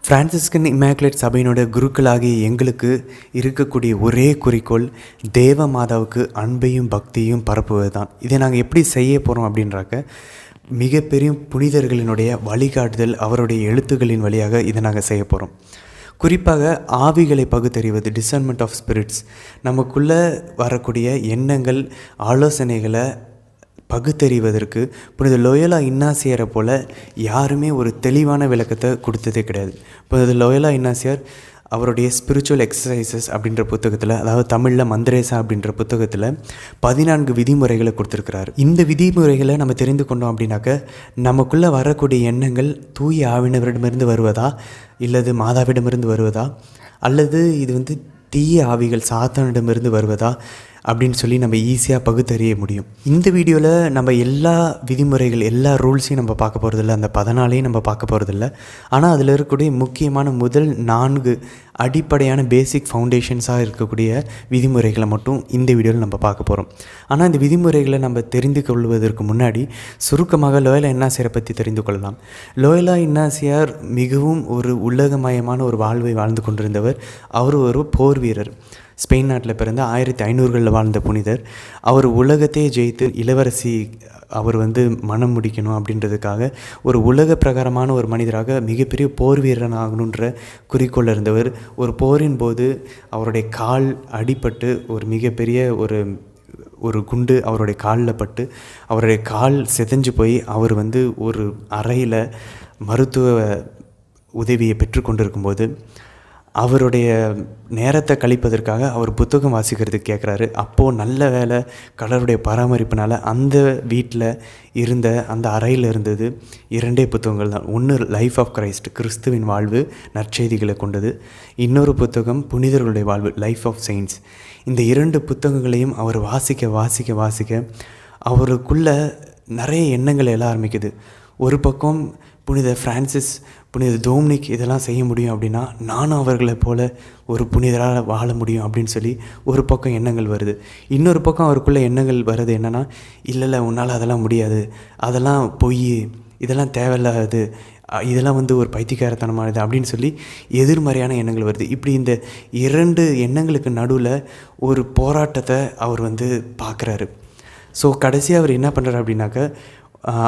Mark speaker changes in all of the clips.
Speaker 1: Franciscan immaculate சபையினோட குருக்களாகிய எங்களுக்கு இருக்கக்கூடிய ஒரே குறிக்கோள் தேவ மாதாவுக்கு அன்பையும் பக்தியும் பரப்புவது தான். இதை நாங்கள் எப்படி செய்ய போகிறோம் அப்படின்றாக்க, மிகப்பெரிய புனிதர்களினுடைய வழிகாட்டுதல், அவருடைய எழுத்துக்களின் வழியாக இதை நாங்கள் செய்ய போகிறோம். குறிப்பாக ஆவிகளை பகுத்தறிவது, டிசர்ன்மெண்ட் ஆஃப் ஸ்பிரிட்ஸ், நமக்குள்ளே வரக்கூடிய எண்ணங்கள், ஆலோசனைகளை பகுத்தறிவதற்கு புனித லோயோலா இன்னாசியரை போல் யாருமே ஒரு தெளிவான விளக்கத்தை கொடுத்ததே கிடையாது. புனித லோயோலா இன்னாசியார் அவருடைய ஸ்பிரிச்சுவல் எக்ஸசைசஸ் அப்படின்ற புத்தகத்தில், அதாவது தமிழில் மந்திரேசா அப்படின்ற புத்தகத்தில் 14 விதிமுறைகளை கொடுத்துருக்கிறாரு. இந்த விதிமுறைகளை நம்ம தெரிந்து கொண்டோம் அப்படின்னாக்க, நமக்குள்ளே வரக்கூடிய எண்ணங்கள் தூய ஆவினவரிடமிருந்து வருவதா, இல்லது மாதாவிடமிருந்து வருவதா, அல்லது இது தீய ஆவிகள் சாத்தானிடமிருந்து வருவதா அப்படின்னு சொல்லி நம்ம ஈஸியாக பகுத்தறிய முடியும். இந்த வீடியோவில் நம்ம எல்லா விதிமுறைகள், எல்லா ரூல்ஸையும் நம்ம பார்க்க போகிறதில்ல, அந்த 14ஐயும் நம்ம பார்க்க போகிறதில்ல. ஆனால் அதில் இருக்கக்கூடிய முக்கியமான முதல் 4 அடிப்படையான பேசிக் ஃபவுண்டேஷன்ஸாக இருக்கக்கூடிய விதிமுறைகளை மட்டும் இந்த வீடியோவில் நம்ம பார்க்க போகிறோம். ஆனால் இந்த விதிமுறைகளை நம்ம தெரிந்து கொள்வதற்கு முன்னாடி சுருக்கமாக லோயோலா இன்னாசியாரை பற்றி தெரிந்து கொள்ளலாம். லோயோலா இன்னாசியார் மிகவும் ஒரு உலகமயமான ஒரு வாழ்வை வாழ்ந்து கொண்டிருந்தவர். அவர் ஒரு போர் வீரர். ஸ்பெயின் நாட்டில் பிறந்த 1500களில் வாழ்ந்த புனிதர். அவர் உலகத்தையே ஜெயித்து இளவரசி அவர் மனம் முடிக்கணும் அப்படின்றதுக்காக ஒரு உலக பிரகாரமான ஒரு மனிதராக மிகப்பெரிய போர் வீரன் ஆகணுன்ற குறிக்கோள் இருந்தவர். ஒரு போரின் போது அவருடைய கால் அடிபட்டு ஒரு மிகப்பெரிய ஒரு குண்டு அவருடைய காலில் பட்டு அவருடைய கால் செதஞ்சு போய் அவர் ஒரு அறையில் மருத்துவ உதவியை பெற்றுக்கொண்டிருக்கும்போது அவருடைய நேரத்தை கழிப்பதற்காக அவர் புத்தகம் வாசிக்கிறதுக்கு கேட்குறாரு. அப்போது நல்ல வேலை, கடவுளுடைய பராமரிப்பினால் அந்த வீட்டில் இருந்த அந்த அறையில் இருந்தது 2 புத்தகங்கள் தான். ஒன்று லைஃப் ஆஃப் கிரைஸ்ட், கிறிஸ்துவின் வாழ்வு, நற்செய்திகளை கொண்டது. இன்னொரு புத்தகம் புனிதர்களுடைய வாழ்வு, லைஃப் ஆஃப் செயின்ட்ஸ். இந்த 2 புத்தகங்களையும் அவர் வாசிக்க அவருக்குள்ள நிறைய எண்ணங்கள் எல்லாம் ஆரம்பிக்குது. ஒரு பக்கம் புனித பிரான்சிஸ், புனித டோம்னிக் இதெல்லாம் செய்ய முடியும் அப்படின்னா நானும் அவர்களை போல் ஒரு புனிதராக வாழ முடியும் அப்படின்னு சொல்லி ஒரு பக்கம் எண்ணங்கள் வருது. இன்னொரு பக்கம் அவருக்குள்ள எண்ணங்கள் வருது என்னென்னா, இல்லை உன்னால் அதெல்லாம் முடியாது, அதெல்லாம் பொய், இதெல்லாம் தேவையில்லாது, இதெல்லாம் ஒரு பைத்தியக்காரத்தனமானது அப்படின்னு சொல்லி எதிர்மறையான எண்ணங்கள் வருது. இப்படி இந்த 2 எண்ணங்களுக்கு நடுவில் ஒரு போராட்டத்தை அவர் பார்க்குறாரு. ஸோ கடைசியாக அவர் என்ன பண்ணுறாரு அப்படின்னாக்க,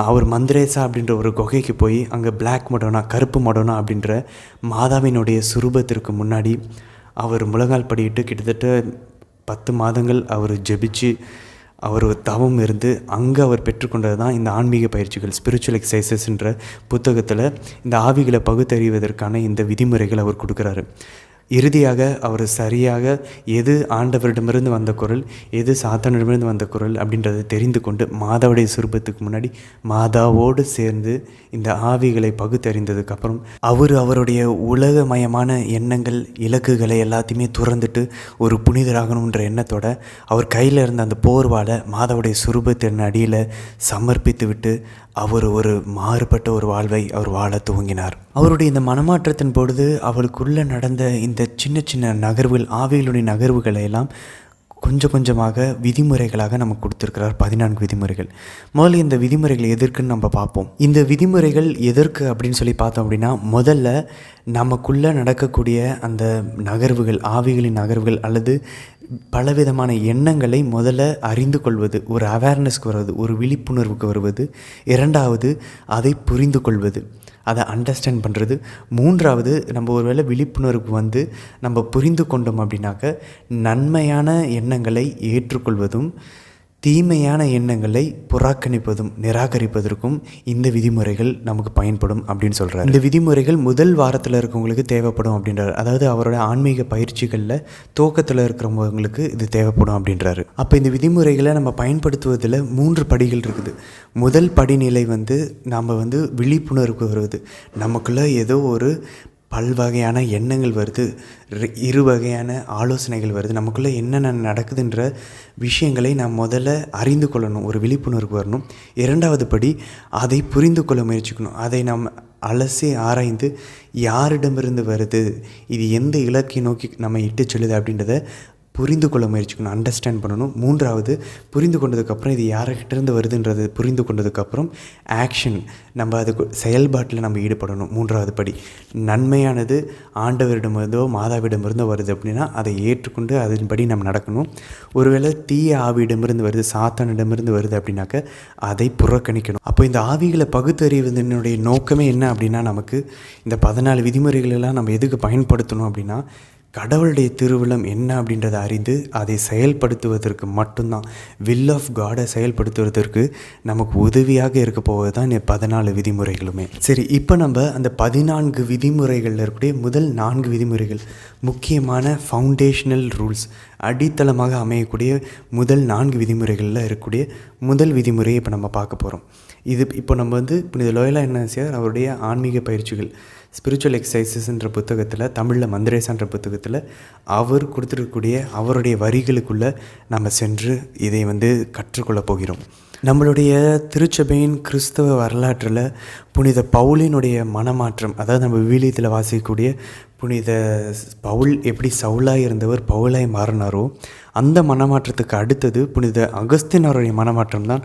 Speaker 1: அவர் மந்திரேசா அப்படின்ற ஒரு குகைக்கு போய் அங்கே பிளாக் மடோனா, கருப்பு மடோனா அப்படின்ற மாதாவினுடைய சுரூபத்திற்கு முன்னாடி அவர் முழங்கால் படியிட்டு கிட்டத்தட்ட 10 மாதங்கள் அவர் ஜெபிச்சு அவர் தவம் இருந்து அங்கே அவர் பெற்றுக்கொண்டது தான் இந்த ஆன்மீக பயிற்சிகள், ஸ்பிரிச்சுவல் எக்ஸசைசஸ்ன்ற புத்தகத்தில் இந்த ஆவிகளை பகுத்தறிவதற்கான இந்த விதிமுறைகள் அவர் கொடுக்குறாரு. இறுதியாக அவர் சரியாக எது ஆண்டவரிடமிருந்து வந்த குரல், எது சாத்தானிடமிருந்து வந்த குரல் அப்படின்றத தெரிந்து கொண்டு மாதாவுடைய சுரூபத்துக்கு முன்னாடி மாதாவோடு சேர்ந்து இந்த ஆவிகளை பகுத்தறிந்ததுக்கப்புறம் அவருடைய உலகமயமான எண்ணங்கள், இலக்குகளை எல்லாத்தையுமே துறந்துட்டு ஒரு புனிதராகணுன்ற எண்ணத்தோட அவர் கையில் இருந்த அந்த போர்வாலை மாதாவுடைய சுரூபத்தின் அடியில் சமர்ப்பித்து விட்டு அவர் ஒரு மாறுபட்ட ஒரு வாழ்வை அவர் வாழ துவங்கினார். அவருடைய இந்த மனமாற்றத்தின் பொழுது அவருக்குள்ளே நடந்த இந்த சின்ன சின்ன நகர்வுகள், ஆவிகளுடைய நகர்வுகளை எல்லாம் கொஞ்சம் கொஞ்சமாக விதிமுறைகளாக நமக்கு கொடுத்துருக்கிறார். 14 விதிமுறைகள். முதல்ல இந்த விதிமுறைகள் எதற்குன்னு நம்ம பார்ப்போம். இந்த விதிமுறைகள் எதற்கு அப்படின்னு சொல்லி பார்த்தோம் அப்படின்னா, முதல்ல நமக்குள்ளே நடக்கக்கூடிய அந்த நகர்வுகள், ஆவிகளின் நகர்வுகள் அல்லது பலவிதமான எண்ணங்களை முதல்ல அறிந்து கொள்வது, ஒரு அவேர்னஸ்க்கு வருவது, ஒரு விழிப்புணர்வுக்கு வருவது. 2வது அதை புரிந்து கொள்வது, அதை அண்டர்ஸ்டாண்ட் பண்ணுறது. 3வது நம்ம ஒருவேளை விழிப்புணர்வுக்கு நம்ம புரிந்து கொண்டோம் அப்படின்னாக்க நன்மையான எண்ணங்களை ஏற்றுக்கொள்வதும் தீமையான எண்ணங்களை புறக்கணிப்பதும் நிராகரிப்பதற்கும் இந்த விதிமுறைகள் நமக்கு பயன்படும் அப்படின்னு சொல்கிறார். இந்த விதிமுறைகள் முதல் வாரத்தில் இருக்கவங்களுக்கு தேவைப்படும் அப்படின்றார். அதாவது அவரோட ஆன்மீக பயிற்சிகளில் துவக்கத்தில் இருக்கிறவங்களுக்கு இது தேவைப்படும் அப்படின்றாரு. அப்போ இந்த விதிமுறைகளை நம்ம பயன்படுத்துவதில் 3 படிகள் இருக்குது. முதல் படிநிலை நாம் விழிப்புணர்வுக்கு வருவது. நமக்குள்ளே ஏதோ ஒரு பல்வகையான எண்ணங்கள் வருது, 2 வகையான ஆலோசனைகள் வருது, நமக்குள்ளே என்னென்ன நடக்குதுன்ற விஷயங்களை நாம் முதல்ல அறிந்து கொள்ளணும், ஒரு விழிப்புணர்வு வரணும். 2வது படி அதை புரிந்து கொள்ள முயற்சிக்கணும். அதை நாம் அலசி ஆராய்ந்து யாரிடமிருந்து வருது, இது எந்த இலக்கை நோக்கி நம்ம இட்டு செல்லுது அப்படின்றத புரிந்து கொள்ள முயற்சிக்கணும், அண்டர்ஸ்டாண்ட் பண்ணணும். 3வது, புரிந்து கொண்டதுக்கப்புறம் இது யார்கிட்டேருந்து வருதுன்றது புரிந்து கொண்டதுக்கப்புறம் ஆக்ஷன், நம்ம அதுக்கு செயல்பாட்டில் நம்ம ஈடுபடணும். 3வது படி, நன்மையானது ஆண்டவரிடமிருந்தோ மாதாவிடமிருந்தோ வருது அப்படின்னா அதை ஏற்றுக்கொண்டு அதன்படி நம்ம நடக்கணும். ஒருவேளை தீய ஆவியிடமிருந்து வருது, சாத்தானிடமிருந்து வருது அப்படின்னாக்க அதை புறக்கணிக்கணும். அப்போ இந்த ஆவிகளை பகுத்தறிவதனுடைய நோக்கமே என்ன அப்படின்னா, நமக்கு இந்த 14 விதிமுறைகளெல்லாம் நம்ம எதுக்கு பயன்படுத்தணும் அப்படின்னா, கடவுளுடைய திருவுளம் என்ன அப்படின்றத அறிந்து அதை செயல்படுத்துவதற்கு மட்டும்தான், வில் ஆஃப் காடை செயல்படுத்துவதற்கு நமக்கு உதவியாக இருக்க போவது தான் இந்த 14 விதிமுறைகளுமே. சரி, இப்போ நம்ம அந்த 14 விதிமுறைகளில் இருக்கக்கூடிய முதல் 4 விதிமுறைகள், முக்கியமான ஃபவுண்டேஷனல் ரூல்ஸ், அடித்தளமாக அமையக்கூடிய முதல் 4 விதிமுறைகளில் இருக்கக்கூடிய முதல் விதிமுறையை இப்போ நம்ம பார்க்க போகிறோம். இது இப்போ நம்ம புனித லோயலா இக்னாசியார் அவருடைய ஆன்மீக பயிற்சிகள் ஸ்பிரிச்சுவல் எக்ஸசைசஸ்ன்ற புத்தகத்தில், தமிழில் மந்திரேசான்ற புத்தகத்தில் அவர் கொடுத்துருக்கக்கூடிய அவருடைய வரிகளுக்குள்ளே நம்ம சென்று இதை கற்றுக்கொள்ளப் போகிறோம். நம்மளுடைய திருச்சபையின் கிறிஸ்தவ வரலாற்றில் புனித பவுலினுடைய மனமாற்றம், அதாவது நம்ம விவிலியத்தில் வாசிக்கக்கூடிய புனித பவுல் எப்படி சவுலாக இருந்தவர் பவுலாய் மாறினாரோ அந்த மனமாற்றத்துக்கு அடுத்தது புனித அகஸ்தினாருடைய மனமாற்றம் தான்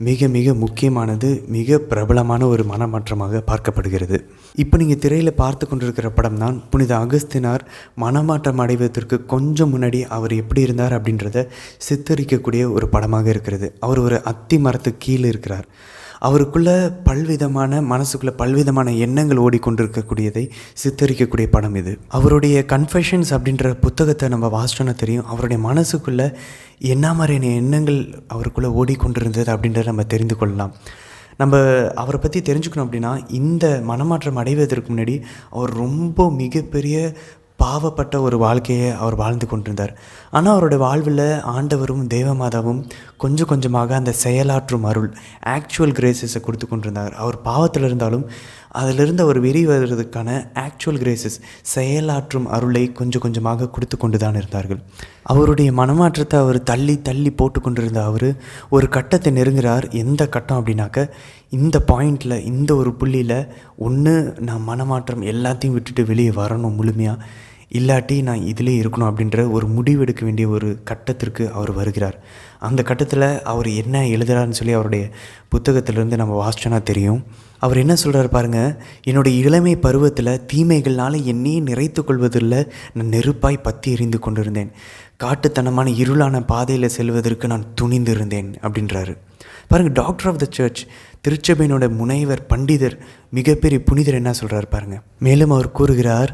Speaker 1: மிக மிக முக்கியமானது, மிக பிரபலமான ஒரு மனமாற்றமாக பார்க்கப்படுகிறது. இப்போ நீங்கள் திரையில் பார்த்து கொண்டிருக்கிற படம் தான் புனித அகஸ்தினார் மனமாற்றம் அடைவதற்கு கொஞ்சம் முன்னாடி அவர் எப்படி இருந்தார் அப்படின்றத சித்தரிக்கக்கூடிய ஒரு படமாக இருக்கிறது. அவர் ஒரு அத்தி மரத்துக்கு கீழே இருக்கிறார். அவருக்குள்ளே மனசுக்குள்ளே பல்விதமான எண்ணங்கள் ஓடிக்கொண்டிருக்கக்கூடியதை சித்தரிக்கக்கூடிய படம் இது. அவருடைய கன்ஃபெஷன்ஸ் அப்படின்ற புத்தகத்தை நம்ம வாசிச்சோன்னா தெரியும், அவருடைய மனசுக்குள்ளே என்ன மாதிரியான எண்ணங்கள் அவருக்குள்ளே ஓடிக்கொண்டிருந்தது அப்படின்றத நம்ம தெரிந்து கொள்ளலாம். நம்ம அவரை பற்றி தெரிஞ்சுக்கணும் அப்படின்னா, இந்த மனமாற்றம் அடைவதற்கு முன்னாடி அவர் ரொம்ப மிகப்பெரிய பாவப்பட்ட ஒரு வாழ்க்கையை அவர் வாழ்ந்து கொண்டிருந்தார். ஆனால் அவருடைய வாழ்வில் ஆண்டவரும் தேவமாதாவும் கொஞ்சம் கொஞ்சமாக அந்த செயலாற்றும் அருள், ஆக்சுவல் கிரேசஸை கொடுத்து கொண்டிருந்தார். அவர் பாவத்தில் இருந்தாலும் அதிலிருந்து அவர் வெளிவருவதற்கான ஆக்சுவல் கிரேசஸ், செயலாற்றும் அருளை கொஞ்சம் கொஞ்சமாக கொடுத்து கொண்டு தான் இருந்தார்கள். அவருடைய மனமாற்றத்தை அவர் தள்ளி தள்ளி போட்டு கொண்டிருந்த அவர் ஒரு கட்டத்தை நெருங்குகிறார். எந்த கட்டம் அப்படின்னாக்க, இந்த பாயிண்டில், இந்த ஒரு புள்ளியில் ஒன்று நான் மனமாற்றம் எல்லாத்தையும் விட்டுட்டு வெளியே வரணும் முழுமையாக, இல்லாட்டி நான் இதிலே இருக்கணும் அப்படின்ற ஒரு முடிவெடுக்க வேண்டிய ஒரு கட்டத்திற்கு அவர் வருகிறார். அந்த கட்டத்தில் அவர் என்ன எழுதுகிறாருன்னு சொல்லி அவருடைய புத்தகத்திலேருந்து நம்ம வாசிச்சோன்னா தெரியும். அவர் என்ன சொல்கிறார் பாருங்கள், என்னுடைய இளமை பருவத்தில் தீமைகள்னால என்னையே நிறைத்து கொள்வதில் நான் நெருப்பாய் பற்றி எறிந்து கொண்டிருந்தேன். காட்டுத்தனமான இருளான பாதையில் செல்வதற்கு நான் துணிந்து இருந்தேன் அப்படின்றாரு. பாருங்கள், டாக்டர் ஆஃப் த சர்ச், திருச்சபையினோட முனைவர், பண்டிதர், மிகப்பெரிய புனிதர் என்ன சொல்கிறார் பாருங்கள். மேலும் அவர் கூறுகிறார்,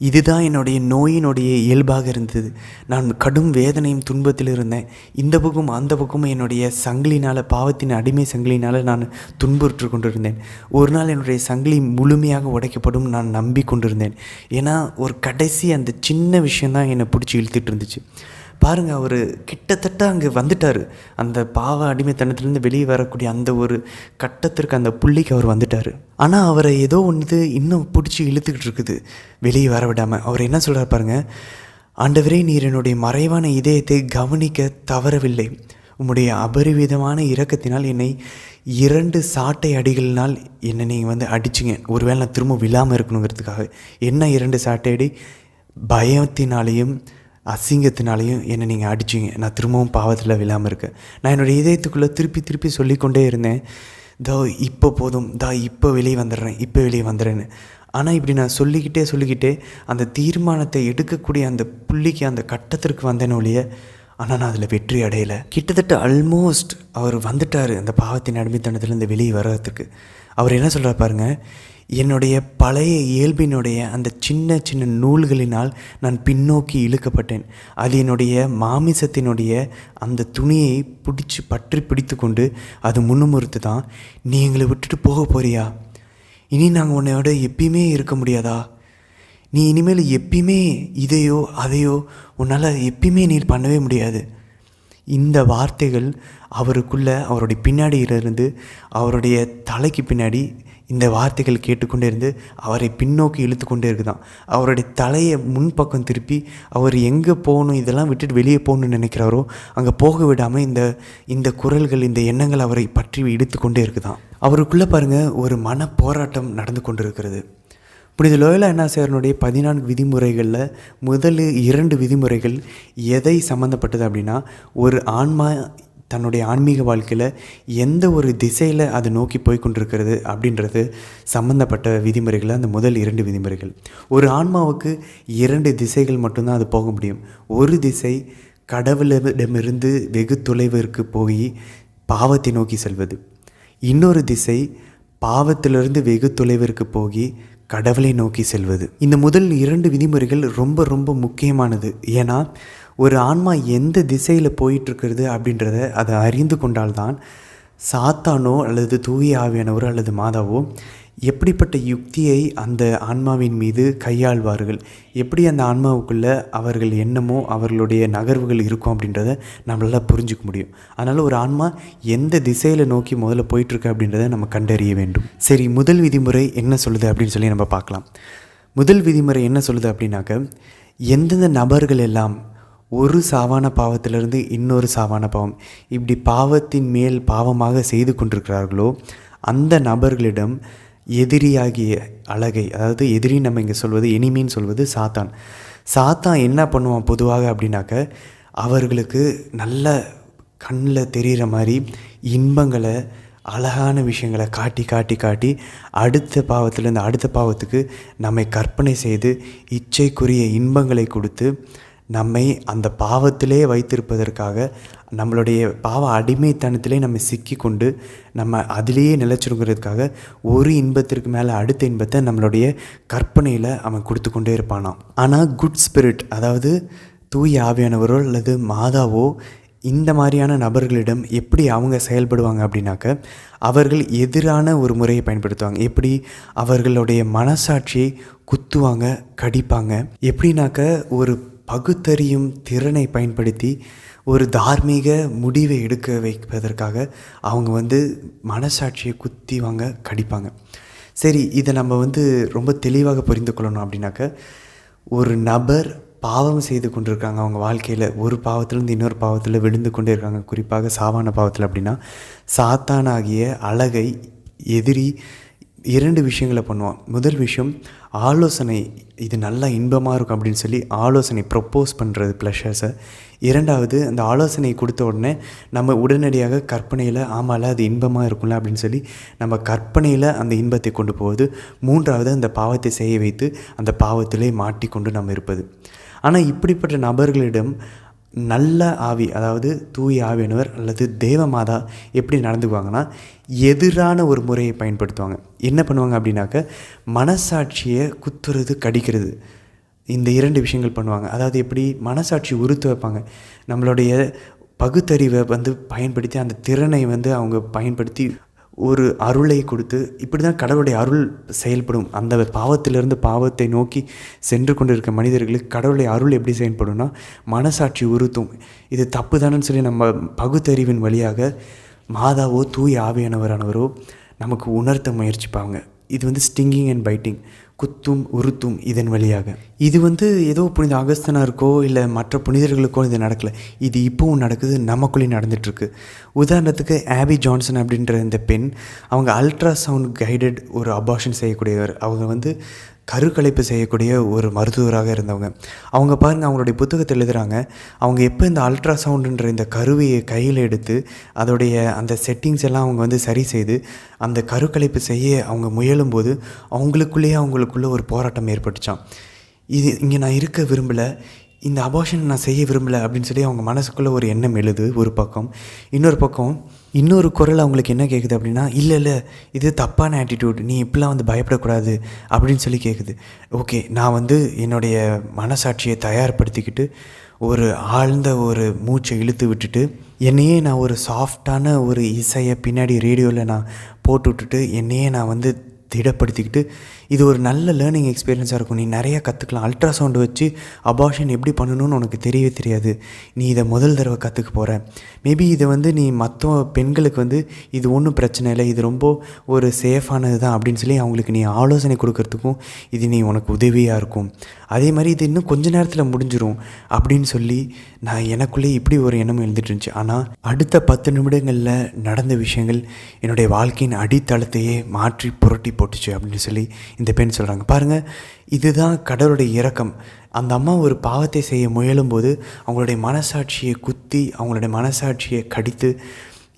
Speaker 1: இதுதான் என்னுடைய நோயினுடைய இயல்பாக இருந்தது. நான் கடும் வேதனையும் துன்பத்தில் இருந்தேன். இந்த பக்கம் அந்த பக்கமும் என்னுடைய சங்கிலினால், பாவத்தின் அடிமை சங்கிலினால் நான் துன்புற்று கொண்டிருந்தேன். ஒரு நாள் என்னுடைய சங்கிலி முழுமையாக உடைக்கப்படும் நான் நம்பி கொண்டிருந்தேன். ஏன்னா ஒரு கடைசி அந்த சின்ன விஷயந்தான் என்னை பிடிச்சி இழுத்துட்டு இருந்துச்சு. பாருங்கள், அவர் கிட்டத்தட்ட அங்கே வந்துட்டார். அந்த பாவ அடிமைத்தனத்திலேருந்து வெளியே வரக்கூடிய அந்த ஒரு கட்டத்திற்கு, அந்த புள்ளிக்கு அவர் வந்துட்டார். ஆனால் அவரை ஏதோ ஒன்று இன்னும் பிடிச்சி இழுத்துக்கிட்டு இருக்குது, வெளியே வர விடாமல். அவர் என்ன சொல்கிறார் பாருங்கள், ஆண்டவரே, நீர் என்னுடைய மறைவான இதயத்தை கவனிக்க தவறவில்லை. உம்முடைய அபரிவிதமான இரக்கத்தினால் என்னை 2 சாட்டை அடிகளினால் என்னை நீங்கள் அடிச்சிங்க. ஒருவேளை நான் திரும்ப விழாமல் இருக்கணுங்கிறதுக்காக. என்ன 2 சாட்டை அடி? பயத்தினாலேயும் அசிங்கத்தினாலையும் என்னை நீங்கள் அடிச்சிங்க. நான் திரும்பவும் பாவத்தில் விழாமல் இருக்கேன். நான் என்னோடய இதயத்துக்குள்ளே திருப்பி திருப்பி சொல்லிக்கொண்டே இருந்தேன், இப்போ போதும், இப்போ வெளியே வந்துடுறேன்னு. ஆனால் இப்படி நான் சொல்லிக்கிட்டே அந்த தீர்மானத்தை எடுக்கக்கூடிய அந்த புள்ளிக்கு, அந்த கட்டத்திற்கு வந்தேன் ஒழிய, ஆனால் நான் அதில் வெற்றி அடையலை. கிட்டத்தட்ட ஆல்மோஸ்ட் அவர் வந்துட்டார் அந்த பாவத்தின் அடிமைத்தனத்திலேருந்து வெளியே வர்றதுக்கு. அவர் என்ன சொல்கிறார் பாருங்கள், என்னுடைய பழைய இயல்பினுடைய அந்த சின்ன சின்ன நூல்களினால் நான் பின்னோக்கி இழுக்கப்பட்டேன். அது என்னுடைய மாமிசத்தினுடைய அந்த துணியை பற்றி பிடித்து கொண்டு அது முன்னுமுறுத்து தான், நீ எங்களை விட்டுட்டு போக போறியா? இனி நாங்கள் உன்னையோட எப்பயுமே இருக்க முடியாதா? நீ இனிமேல் எப்பயுமே இதையோ அதையோ உன்னால் எப்பயுமே நீர் பண்ணவே முடியாது. இந்த வார்த்தைகள் அவருக்குள்ளே, அவருடைய பின்னாடியிலிருந்து, அவருடைய தலைக்கு பின்னாடி இந்த வார்த்தைகள் கேட்டுக்கொண்டே இருந்து அவரை பின்னோக்கி இழுத்து கொண்டே இருக்குதான். அவருடைய தலையை முன்பக்கம் திருப்பி அவர் எங்கே போகணும், இதெல்லாம் விட்டுட்டு வெளியே போகணுன்னு நினைக்கிறாரோ அங்கே போக விடாமல் இந்த குரல்கள், இந்த எண்ணங்கள் அவரை பற்றி இழுத்து கொண்டே இருக்குதான். அவருக்குள்ளே பாருங்கள், ஒரு மன போராட்டம் நடந்து கொண்டு இருக்கிறது. புனித லோயோலா அன்னாசியாருடைய 14 விதிமுறைகளில் முதல் 2 விதிமுறைகள் எதை சம்மந்தப்பட்டது அப்படின்னா, ஒரு ஆன்மா தன்னுடைய ஆன்மீக வாழ்க்கையில் எந்த ஒரு திசையில் அதை நோக்கி போய்கொண்டிருக்கிறது அப்படின்றது சம்மந்தப்பட்ட விதிமுறைகள் அந்த முதல் 2 விதிமுறைகள். ஒரு ஆன்மாவுக்கு 2 திசைகள் மட்டும்தான் அது போக முடியும். ஒரு திசை கடவுளிடமிருந்து வெகு தொலைவிற்கு போய் பாவத்தை நோக்கி செல்வது. இன்னொரு திசை பாவத்திலிருந்து வெகு தொலைவிற்கு போய் கடவுளை நோக்கி செல்வது. இந்த முதல் 2 விதிமுறைகள் ரொம்ப ரொம்ப முக்கியமானது. ஏன்னா ஒரு ஆன்மா எந்த திசையில் போயிட்டுருக்கிறது அப்படின்றத அதை அறிந்து கொண்டால்தான் சாத்தானோ அல்லது தூய ஆவியானவரோ அல்லது மாதாவோ எப்படிப்பட்ட யுக்தியை அந்த ஆன்மாவின் மீது கையாள்வார்கள், எப்படி அந்த ஆன்மாவுக்குள்ளே அவர்கள் எண்ணமோ அவர்களுடைய நகர்வுகள் இருக்கும் அப்படின்றத நம்மளால் புரிஞ்சிக்க முடியும். அதனால் ஒரு ஆன்மா எந்த திசையில் நோக்கி முதல்ல போயிட்டுருக்கு அப்படின்றத நம்ம கண்டறிய வேண்டும். சரி, முதல் விதிமுறை என்ன சொல்லுது அப்படின்னு சொல்லி நம்ம பார்க்கலாம். முதல் விதிமுறை என்ன சொல்லுது அப்படின்னாக்க, எந்தெந்த நபர்கள் எல்லாம் ஒரு சாவான பாவத்திலிருந்து இன்னொரு சாவான பாவம் இப்படி பாவத்தின் மேல் பாவமாக செய்து கொண்டிருக்கிறார்களோ அந்த நபர்களிடம் எதிரியாகிய அழகை, அதாவது எதிரி நம்ம இங்கே சொல்வது எனிமின்னு சொல்வது சாத்தான் என்ன பண்ணுவான் பொதுவாக அப்படின்னாக்க, அவர்களுக்கு நல்ல கண்ணில் தெரிகிற மாதிரி இன்பங்களை அழகான விஷயங்களை காட்டி காட்டி காட்டி அடுத்த பாவத்திலேருந்து அடுத்த பாவத்துக்கு நம்மை கற்பனை செய்து இச்சைக்குரிய இன்பங்களை கொடுத்து நம்மை அந்த பாவத்திலே வைத்திருப்பதற்காக, நம்மளுடைய பாவ அடிமைத்தனத்திலே நம்ம சிக்கி கொண்டு நம்ம அதிலேயே நிலச்சிருங்கிறதுக்காக ஒரு இன்பத்திற்கு மேலே அடுத்த இன்பத்தை நம்மளுடைய கற்பனையில் அவன் கொடுத்து கொண்டே இருப்பானாம். ஆனால் குட் ஸ்பிரிட், அதாவது தூய ஆவியானவரோ அல்லது மாதாவோ இந்த மாதிரியான நபர்களிடம் எப்படி அவங்க செயல்படுவாங்க அப்படின்னாக்க, அவர்கள் எதிரான ஒரு முறையை பயன்படுத்துவாங்க. எப்படி அவர்களுடைய மனசாட்சியை குத்துவாங்க, கடிப்பாங்க. எப்படின்னாக்க ஒரு பகுத்தறியும் திறனை பயன்படுத்தி ஒரு தார்மீக முடிவை எடுக்க வைப்பதற்காக அவங்க மனசாட்சியை குத்திவாங்க, கடிப்பாங்க. சரி, இதை நம்ம ரொம்ப தெளிவாக புரிந்து கொள்ளணும் அப்படின்னாக்க, ஒரு நபர் பாவம் செய்து கொண்டிருக்காங்க, அவங்க வாழ்க்கையில் ஒரு பாவத்திலேருந்து இன்னொரு பாவத்தில் விழுந்து கொண்டே இருக்காங்க, குறிப்பாக சாவான பாவத்தில் அப்படின்னா, சாத்தானாகிய அழகை எதிரி 2 விஷயங்களை பண்ணுவான். முதல் விஷயம் ஆலோசனை, இது நல்லா இன்பமாக இருக்கும் அப்படின்னு சொல்லி ஆலோசனை ப்ரப்போஸ் பண்ணுறது ப்ளஷர்ஸை. 2வது அந்த ஆலோசனை கொடுத்த உடனே நம்ம உடனடியாக கற்பனையில் ஆமால அது இன்பமாக இருக்கும்ல அப்படின்னு சொல்லி நம்ம கற்பனையில் அந்த இன்பத்தை கொண்டு போவது. 3வது அந்த பாவத்தை செய்ய வைத்து அந்த பாவத்திலே மாட்டிக்கொண்டு நம்ம இருப்பது. ஆனால் இப்படிப்பட்ட நபர்களிடம் நல்ல ஆவி, அதாவது தூய ஆவியானவர் அல்லது தேவமாதா எப்படி நடந்துக்குவாங்கன்னா, எதிரான ஒரு முறையை பயன்படுத்துவாங்க. என்ன பண்ணுவாங்க அப்படின்னாக்க, மனசாட்சியை குத்துறது, கடிக்கிறது, இந்த 2 விஷயங்கள் பண்ணுவாங்க. அதாவது எப்படி மனசாட்சி உறுத்து வைப்பாங்க. நம்மளுடைய பகுத்தறிவை பயன்படுத்தி அந்த திறனை அவங்க பயன்படுத்தி ஒரு அருளை கொடுத்து, இப்படி தான் கடவுளுடைய அருள் செயல்படும். அந்த பாவத்திலிருந்து பாவத்தை நோக்கி சென்று கொண்டு இருக்க மனிதர்களுக்கு கடவுளுடைய அருள் எப்படி செயல்படும்னா, மனசாட்சி உறுத்தும். இது தப்பு தானேன்னு சொல்லி நம்ம பகுத்தறிவின் வழியாக மாதாவோ தூய ஆவியானவரானவரோ நமக்கு உணர்த்த முயற்சிப்பாங்க. இது ஸ்டிங்கிங் அண்ட் பைட்டிங், குத்தும் உறுத்தும் இதன் வழியாக. இது ஏதோ புனித அகஸ்தனாருக்கோ இல்லை மற்ற புனிதர்களுக்கோ இது நடக்கலை. இது இப்போவும் நடக்குது, நமக்குள்ளேயும் நடந்துகிட்ருக்கு. உதாரணத்துக்கு ஆபி ஜான்சன் அப்படின்ற இந்த பெண், அவங்க அல்ட்ராசவுண்ட் கைடட் ஒரு அபார்ஷன் செய்யக்கூடியவர். அவங்க கருக்கலைப்பு செய்யக்கூடிய ஒரு மருத்துவராக இருந்தவங்க. அவங்க பாருங்கள், அவங்களுடைய புத்தகத்தில் எழுதுகிறாங்க, அவங்க எப்போ இந்த அல்ட்ராசவுண்டுன்ற இந்த கருவியை கையில் எடுத்து அதோடைய அந்த செட்டிங்ஸ் எல்லாம் அவங்க சரி செய்து அந்த கருக்கலைப்பு செய்ய அவங்க முயலும்போது அவங்களுக்குள்ளே ஒரு போராட்டம் ஏற்பட்டுச்சான். இது இங்கே நான் இருக்க விரும்பலை, இந்த அபார்ஷன் நான் செய்ய விரும்பலை அப்படின்னு சொல்லி அவங்க மனசுக்குள்ளே ஒரு எண்ணம் எழுது ஒரு பக்கம். இன்னொரு பக்கம் இன்னொரு குரல் அவங்களுக்கு என்ன கேட்குது அப்படின்னா, இல்லை இது தப்பான ஆட்டிடியூட், நீ இப்படிலாம் பயப்படக்கூடாது அப்படின்னு சொல்லி கேட்குது. ஓகே, நான் என்னுடைய மனசாட்சியை தயார்படுத்திக்கிட்டு ஒரு ஆழ்ந்த ஒரு மூச்சை இழுத்து விட்டுட்டு என்னையே நான் ஒரு சாஃப்டான ஒரு இசையை பின்னாடி ரேடியோவில் நான் போட்டு விட்டுட்டு என்னையே நான் திடப்படுத்திக்கிட்டு, இது ஒரு நல்ல லேர்னிங் எக்ஸ்பீரியன்ஸாக இருக்கும், நீ நிறையா கற்றுக்கலாம். அல்ட்ராசவுண்டு வச்சு அபார்ஷன் எப்படி பண்ணணும்னு உனக்கு தெரியவே தெரியாது, நீ இதை முதல் தடவை கற்றுக்க போகிற. மேபி இதை நீ மற்ற பெண்களுக்கு இது ஒன்றும் பிரச்சனை இல்லை, இது ரொம்ப ஒரு சேஃபானது தான் அப்படின்னு சொல்லி அவங்களுக்கு நீ ஆலோசனை கொடுக்கறதுக்கும் இது நீ உனக்கு உதவியாக இருக்கும் அதே மாதிரி இது இன்னும் கொஞ்ச நேரத்தில் முடிஞ்சிடும் அப்படின்னு சொல்லி நான் எனக்குள்ளே இப்படி ஒரு எண்ணம் எழுந்துட்டு இருந்துச்சு. ஆனால் அடுத்த 10 நிமிடங்களில் நடந்த விஷயங்கள் என்னுடைய வாழ்க்கையின் அடித்தளத்தையே மாற்றி புரட்டி போட்டுச்சு அப்படின்னு சொல்லி இந்த பெண் சொல்கிறாங்க. பாருங்கள், இதுதான் கடவுளுடைய இரக்கம். அந்த அம்மா ஒரு பாவத்தை செய்ய முயலும்போது அவங்களுடைய மனசாட்சியை குத்தி, அவங்களுடைய மனசாட்சியை கடித்து,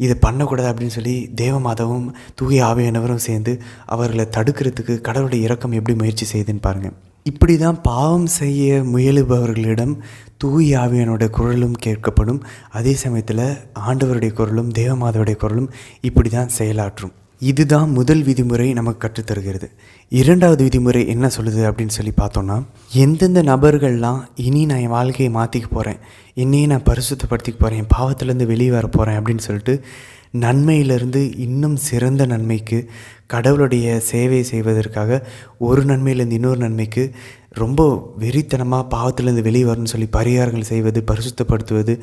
Speaker 1: இதை பண்ணக்கூடாது அப்படின்னு சொல்லி தேவமாதாவும் தூய ஆவியானவரும் சேர்ந்து அவர்களை தடுக்கிறதுக்கு கடவுளுடைய இரக்கம் எப்படி முயற்சி செய்யுதுன்னு பாருங்கள். இப்படி தான் பாவம் செய்ய முயலுபவர்களிடம் தூய ஆவியானோட குரலும் கேட்கப்படும். அதே சமயத்தில் ஆண்டவருடைய குரலும் தேவமாதாவுடைய குரலும் இப்படி தான் செயலாற்றும். இதுதான் முதல் விதிமுறை நமக்கு கற்றுத்தருகிறது. 2வது விதிமுறை என்ன சொல்லுது அப்படின்னு சொல்லி பார்த்தோன்னா, எந்தெந்த நபர்கள்லாம் இனி நான் என் வாழ்க்கையை மாற்றிக்க போகிறேன், என்னையே நான் பரிசுத்தப்படுத்திக்க போகிறேன், என் பாவத்திலேருந்து வெளியே வர போகிறேன் அப்படின்னு சொல்லிட்டு நன்மையிலிருந்து இன்னும் சிறந்த நன்மைக்கு, கடவுளுடைய சேவை செய்வதற்காக ஒரு நன்மையிலேருந்து இன்னொரு நன்மைக்கு ரொம்ப வெறித்தனமாக பாவத்திலேருந்து வெளியே வரணும்னு சொல்லி பரிகாரங்கள் செய்வது, பரிசுத்தப்படுத்துவது,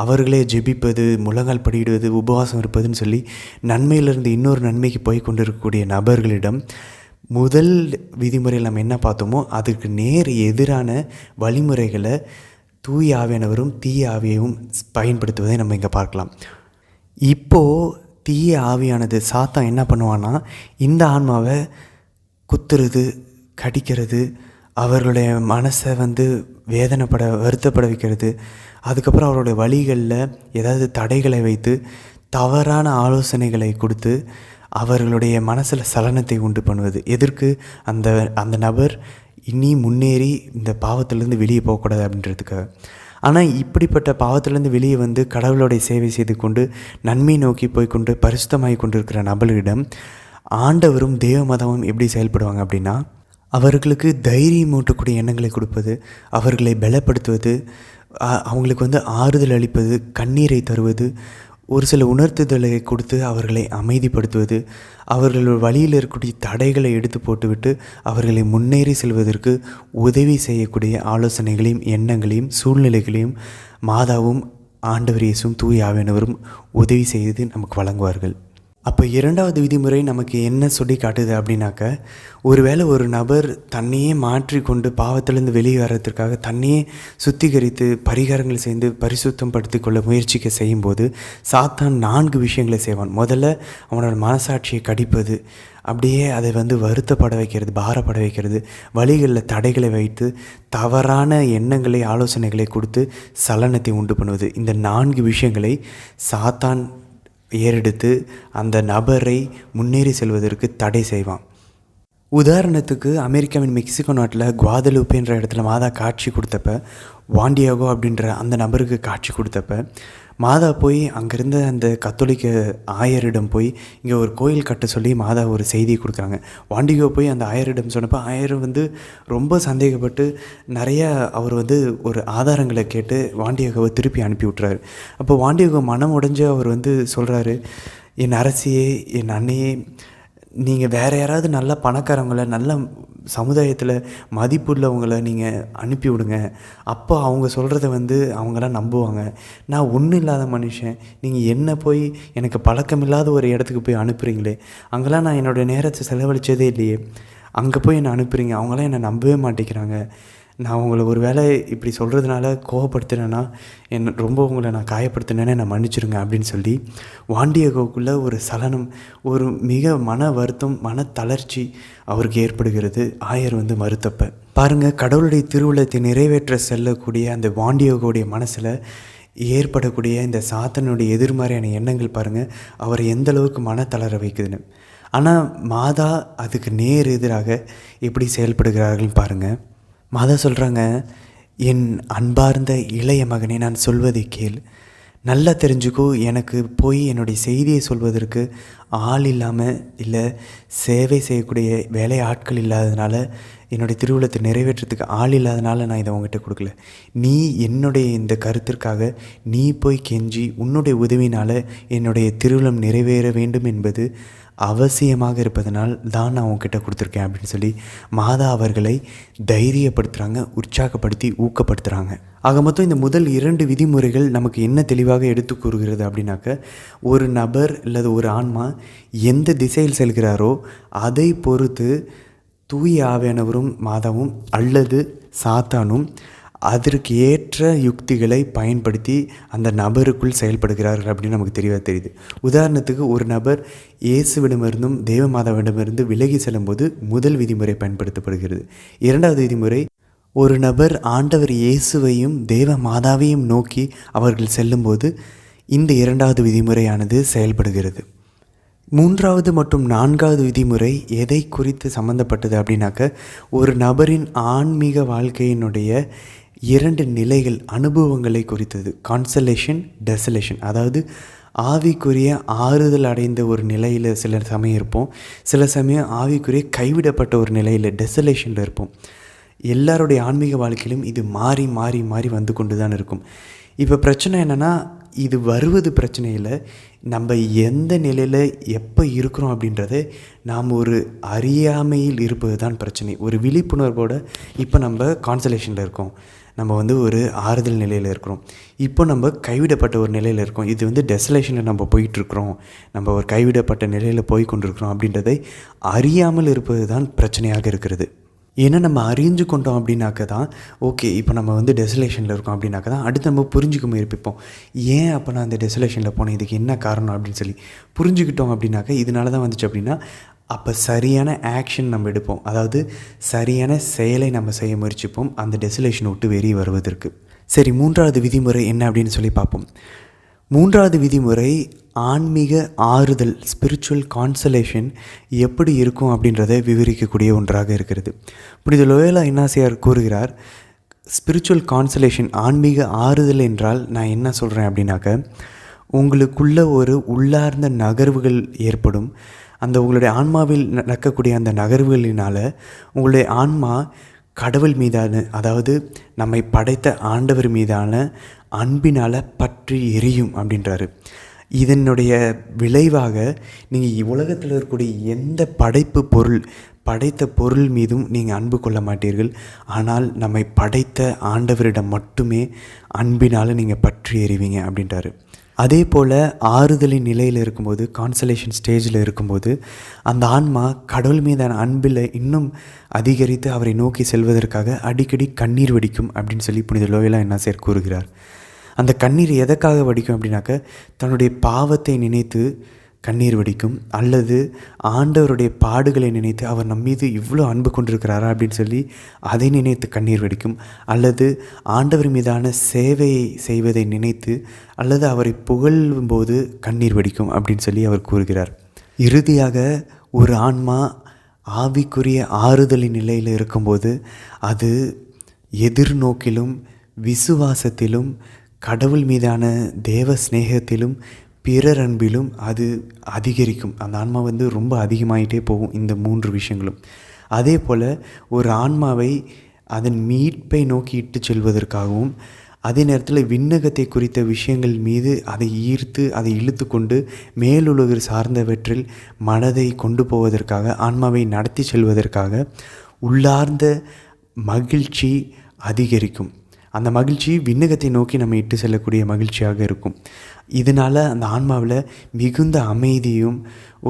Speaker 1: அவர்களே ஜெபிப்பது, முழங்கால் படியிடுவது, உபவாசம் இருப்பதுன்னு சொல்லி நன்மையிலிருந்து இன்னொரு நன்மைக்கு போய் கொண்டிருக்கக்கூடிய நபர்களிடம் முதல் விதிமுறையில் நம்ம என்ன பார்த்தோமோ அதுக்கு நேர் எதிரான வழிமுறைகளை தூய ஆவியானவரும் தீய ஆவியையும் பயன்படுத்துவதை நம்ம இங்கே பார்க்கலாம். இப்போது தீய ஆவியானது சாத்தான் என்ன பண்ணுவான்னா, இந்த ஆன்மாவை குத்துறது, கடிக்கிறது, அவர்களுடைய மனசை வருத்தப்பட வைக்கிறது, அதுக்கப்புறம் அவருடைய வழிகளில் ஏதாவது தடைகளை வைத்து தவறான ஆலோசனைகளை கொடுத்து அவர்களுடைய மனசில் சலனத்தை உண்டு பண்ணுவது. எதற்கு? அந்த நபர் இனி முன்னேறி இந்த பாவத்திலேருந்து வெளியே போகக்கூடாது அப்படின்றதுக்காக. ஆனால் இப்படிப்பட்ட பாவத்திலேருந்து வெளியே கடவுளுடைய சேவை செய்து கொண்டு நன்மை நோக்கி போய்கொண்டு பரிசுத்தமாகி கொண்டிருக்கிற நபர்களிடம் ஆண்டவரும் தேவமாதாவும் எப்படி செயல்படுவாங்க அப்படின்னா, அவர்களுக்கு தைரியம் ஊட்டக்கூடிய எண்ணங்களை கொடுப்பது, அவர்களை பலப்படுத்துவது, அவங்களுக்கு ஆறுதல் அளிப்பது, கண்ணீரை தருவது, ஒரு சில உணர்த்துதலை கொடுத்து அவர்களை அமைதிப்படுத்துவது, அவர்கள் வழியில் இருக்கக்கூடிய தடைகளை எடுத்து போட்டுவிட்டு அவர்களை முன்னேறி செல்வதற்கு உதவி செய்யக்கூடிய ஆலோசனைகளையும் எண்ணங்களையும் சூழ்நிலைகளையும் மாதாவும் ஆண்டவர் இயேசுவும் தூய ஆவியானவரும் உதவி செய்து நமக்கு வழங்குவார்கள். அப்போ 2வது விதிமுறை நமக்கு என்ன சொல்லி காட்டுது அப்படின்னாக்க, ஒருவேளை ஒரு நபர் தன்னையே மாற்றிக்கொண்டு பாவத்திலேருந்து வெளியே வர்றதுக்காக தன்னையே சுத்திகரித்து பரிகாரங்கள் செய்து பரிசுத்தம் படுத்தி கொள்ள முயற்சிக்க செய்யும்போது சாத்தான் 4 விஷயங்களை செய்வான். முதல்ல அவனோட மனசாட்சியை கடிப்பது, அப்படியே அதை வருத்தப்பட வைக்கிறது, பாரப்பட வைக்கிறது, வழிகளில் தடைகளை வைத்து தவறான எண்ணங்களை ஆலோசனைகளை கொடுத்து சலனத்தை உண்டு பண்ணுவது. இந்த 4 விஷயங்களை சாத்தான் ஏறெடுத்து அந்த நபரை முன்னேறி செல்வதற்கு தடை செய்வான். உதாரணத்துக்கு அமெரிக்காவின் மெக்சிகோ நாட்டில் குவாதலூப்பேன்ற இடத்துல மாதா காட்சி கொடுத்தப்ப, வாண்டியாகோ அப்படின்ற அந்த நபருக்கு காட்சி கொடுத்தப்ப மாதா போய் அங்கேருந்த அந்த கத்தோலிக்க ஆயரிடம் போய் இங்கே ஒரு கோயில் கட்ட சொல்லி மாதா ஒரு செய்தியை கொடுக்குறாங்க. வாண்டிகோ போய் அந்த ஆயரிடம் சொன்னப்போ ஆயர் ரொம்ப சந்தேகப்பட்டு நிறையா அவர் ஒரு ஆதாரங்களை கேட்டு வாண்டியோவை திருப்பி அனுப்பி விட்றாரு. அப்போ வாண்டியோ மனம் உடைஞ்சு அவர் சொல்கிறாரு, என் அரசியே, என் அன்னையே, நீங்கள் வேறு யாராவது நல்ல பணக்காரவங்களை, நல்ல சமுதாயத்தில் மதிப்புள்ளவங்களை நீங்கள் அனுப்பி விடுங்க. அப்போ அவங்க சொல்கிறத அவங்களாம் நம்புவாங்க. நான் ஒன்றும் இல்லாத மனுஷன், நீங்கள் என்ன போய் எனக்கு பழக்கமில்லாத ஒரு இடத்துக்கு போய் அனுப்புகிறீங்களே, அங்கெல்லாம் நான் என்னோடய நேரத்தை செலவழித்ததே இல்லையே, அங்கே போய் என்னை அனுப்புகிறீங்க, அவங்களாம் என்னை நம்பவே மாட்டேங்கிறாங்க. நான் உங்களை ஒரு வேளை இப்படி சொல்கிறதுனால கோவப்படுத்தினேன்னா, ரொம்ப உங்களை நான் காயப்படுத்தினேன்னு நான் மன்னிச்சிருங்க அப்படின்னு சொல்லி வாண்டியகோவுக்குள்ளே ஒரு சலனம், ஒரு மிக மன வருத்தம், மன தளர்ச்சி அவருக்கு ஏற்படுகிறது. ஆயர் மறுத்தப்ப பாருங்கள், கடவுளுடைய திருவுளத்தை நிறைவேற்ற செல்லக்கூடிய அந்த வாண்டியகோடைய மனசில் ஏற்படக்கூடிய இந்த சாத்தனுடைய எதிர்மறையான எண்ணங்கள் பாருங்கள் அவரை எந்த அளவுக்கு மன தளர வைக்குதுன்னு. ஆனால் மாதா அதுக்கு நேர் எதிராக எப்படி செயல்படுகிறார்கள் பாருங்கள். மாதா சொல்கிறாங்க, என் அன்பார்ந்த இளைய மகனே, நான் சொல்வதை கேள், நல்லா தெரிஞ்சுக்கோ, எனக்கு போய் என்னுடைய செய்தியை சொல்வதற்கு ஆள் இல்லாமல், இல்லை சேவை செய்யக்கூடிய வேலை ஆட்கள் இல்லாததுனால, என்னுடைய திருவுளத்தை நிறைவேற்றத்துக்கு ஆள் இல்லாதனால நான் இதை உங்ககிட்ட கொடுக்கல. நீ என்னுடைய இந்த கருத்திற்காக நீ போய் கெஞ்சி உன்னுடைய உதவினால் என்னுடைய திருவுளம் நிறைவேற வேண்டும் என்பது அவசியமாக இருப்பதனால் தான் நான் உங்ககிட்ட கொடுத்துருக்கேன் அப்படின்னு சொல்லி மாதா அவர்களை தைரியப்படுத்துகிறாங்க, உற்சாகப்படுத்தி ஊக்கப்படுத்துகிறாங்க. ஆக மொத்தம் இந்த முதல் 2 விதிமுறைகள் நமக்கு என்ன தெளிவாக எடுத்து கூறுகிறது அப்படின்னாக்க, ஒரு நபர் அல்லது ஒரு ஆன்மா எந்த திசையில் செல்கிறாரோ அதை பொறுத்து தூய ஆவியானவரும் மாதாவும் அல்லது சாத்தானும் அதற்கு ஏற்ற யுக்திகளை பயன்படுத்தி அந்த நபருக்குள் செயல்படுகிறார்கள் அப்படின்னு நமக்கு தெளிவாக தெரியுது. உதாரணத்துக்கு ஒரு நபர் இயேசுவிடமிருந்தும் தேவமாதாவிடமிருந்து விலகி செல்லும்போது முதல் விதிமுறை பயன்படுத்தப்படுகிறது. இரண்டாவது விதிமுறை, ஒரு நபர் ஆண்டவர் இயேசுவையும் தேவ மாதாவையும் நோக்கி அவர்கள் செல்லும்போது இந்த இரண்டாவது விதிமுறையானது செயல்படுகிறது. மூன்றாவது மற்றும் நான்காவது விதிமுறை எதை குறித்து சம்மந்தப்பட்டது அப்படின்னாக்க, ஒரு நபரின் ஆன்மீக வாழ்க்கையினுடைய 2 நிலைகள், அனுபவங்களை குறித்தது. Conciliation, desolation. அதாவது ஆவிக்குரிய ஆறுதல் அடைந்த ஒரு நிலையில் சில சமயம் இருப்போம், சில சமயம் ஆவிக்குரிய கைவிடப்பட்ட ஒரு நிலையில் டெசலேஷனில் இருப்போம். எல்லாருடைய ஆன்மீக வாழ்க்கையிலும் இது மாறி மாறி மாறி வந்து கொண்டு தான் இருக்கும். இப்போ பிரச்சனை என்னென்னா, இது வருவது பிரச்சனை இல்லை, நம்ம எந்த நிலையில் எப்போ இருக்கிறோம் அப்படின்றத நாம் ஒரு அறியாமையில் இருப்பது தான் பிரச்சனை. ஒரு விழிப்புணர்வோடு இப்போ நம்ம கான்சலேஷனில் இருக்கோம், நம்ம ஒரு ஆறுதல் நிலையில் இருக்கிறோம், இப்போ நம்ம கைவிடப்பட்ட ஒரு நிலையில் இருக்கோம், இது டெசலேஷனில் நம்ம போயிட்டுருக்குறோம், நம்ம ஒரு கைவிடப்பட்ட நிலையில் போய் கொண்டிருக்கிறோம் அப்படின்றதை அறியாமல் இருப்பது தான் பிரச்சனையாக இருக்கிறது. ஏன்னா நம்ம அறிஞ்சு கொண்டோம் அப்படின்னாக்க தான் ஓகே, இப்போ நம்ம டெசலேஷனில் இருக்கோம் அப்படின்னாக்க தான் அடுத்து நம்ம புரிஞ்சுக்க முயற்சிப்போம். ஏன் அப்போ நான் அந்த டெசலேஷனில் போனேன், இதுக்கு என்ன காரணம் அப்படின்னு சொல்லி புரிஞ்சுக்கிட்டோம் அப்படின்னாக்க இதனால தான் வந்துச்சு அப்படின்னா அப்போ சரியான ஆக்ஷன் நம்ம எடுப்போம். அதாவது சரியான செயலை நம்ம செய்ய முயற்சிப்போம் அந்த டெசலேஷனை விட்டு வெளியே வருவதற்கு. சரி, மூன்றாவது விதிமுறை என்ன அப்படின்னு சொல்லி பார்ப்போம். மூன்றாவது விதிமுறை ஆன்மீக ஆறுதல், ஸ்பிரிச்சுவல் கான்சலேஷன் எப்படி இருக்கும் அப்படின்றத விவரிக்கக்கூடிய ஒன்றாக இருக்கிறது. புனித லோயோலா இன்னாசியார் கூறுகிறார், ஸ்பிரிச்சுவல் கான்சலேஷன், ஆன்மீக ஆறுதல் என்றால் நான் என்ன சொல்கிறேன் அப்படின்னாக்க, உங்களுக்குள்ள ஒரு உள்ளார்ந்த நகர்வுகள் ஏற்படும். அந்த உங்களுடைய ஆன்மாவில் நடக்கக்கூடிய அந்த நகர்வுகளினால் உங்களுடைய ஆன்மா கடவுள் மீதான, அதாவது நம்மை படைத்த ஆண்டவர் மீதான அன்பினால் பற்றி எரியும் அப்படின்றாரு. இதனுடைய விளைவாக நீங்கள் உலகத்தில் இருக்கக்கூடிய எந்த படைத்த பொருள் மீதும் நீங்கள் அன்பு கொள்ள மாட்டீர்கள். ஆனால் நம்மை படைத்த ஆண்டவரிடம் மட்டுமே அன்பினால் நீங்கள் பற்றி எறிவீங்க அப்படின்றாரு. அதே போல் ஆறுதலின் நிலையில் இருக்கும்போது, கான்சலேஷன் ஸ்டேஜில் இருக்கும்போது அந்த ஆன்மா கடவுள் மீதான அன்பில் இன்னும் அதிகரித்து அவரை நோக்கி செல்வதற்காக அடிக்கடி கண்ணீர் வடிக்கும் அப்படின்னு சொல்லி புனித லோயோலா இன்னாசியார் கூறுகிறார். அந்த கண்ணீர் எதற்காக வடிக்கும் அப்படின்னாக்க, தன்னுடைய பாவத்தை நினைத்து கண்ணீர் வடிக்கும், அல்லது ஆண்டவருடைய பாடுகளை நினைத்து அவர் நம்மீது இவ்வளோ அன்பு கொண்டிருக்கிறாரா அப்படின்னு சொல்லி அதை நினைத்து கண்ணீர் வடிக்கும், அல்லது ஆண்டவர் மீதான சேவையை செய்வதை நினைத்து, அல்லது அவரை புகழும்போது கண்ணீர் வடிக்கும் அப்படின்னு சொல்லி அவர் கூறுகிறார். இறுதியாக ஒரு ஆன்மா ஆவிக்குரிய ஆறுதலின் நிலையில் இருக்கும்போது அது எதிர்நோக்கிலும் விசுவாசத்திலும் கடவுள் மீதான தேவ ஸ்நேகத்திலும் பிறர் அன்பிலும் அது அதிகரிக்கும். அந்த ஆன்மா ரொம்ப அதிகமாகிட்டே போகும் இந்த 3 விஷயங்களும். அதே போல் ஒரு ஆன்மாவை அதன் மீட்பை நோக்கி இட்டு செல்வதற்காகவும், அதே நேரத்தில் விண்ணகத்தை குறித்த விஷயங்கள் மீது அதை ஈர்த்து அதை இழுத்து கொண்டு மேலுலக சார்ந்தவற்றில் மனதை கொண்டு போவதற்காக, ஆன்மாவை நடத்தி செல்வதற்காக உள்ளார்ந்த மகிழ்ச்சி அதிகரிக்கும். அந்த மகிழ்ச்சி விண்ணகத்தை நோக்கி நம்ம இட்டு செல்லக்கூடிய மகிழ்ச்சியாக இருக்கும். இதனால் அந்த ஆன்மாவில் மிகுந்த அமைதியும்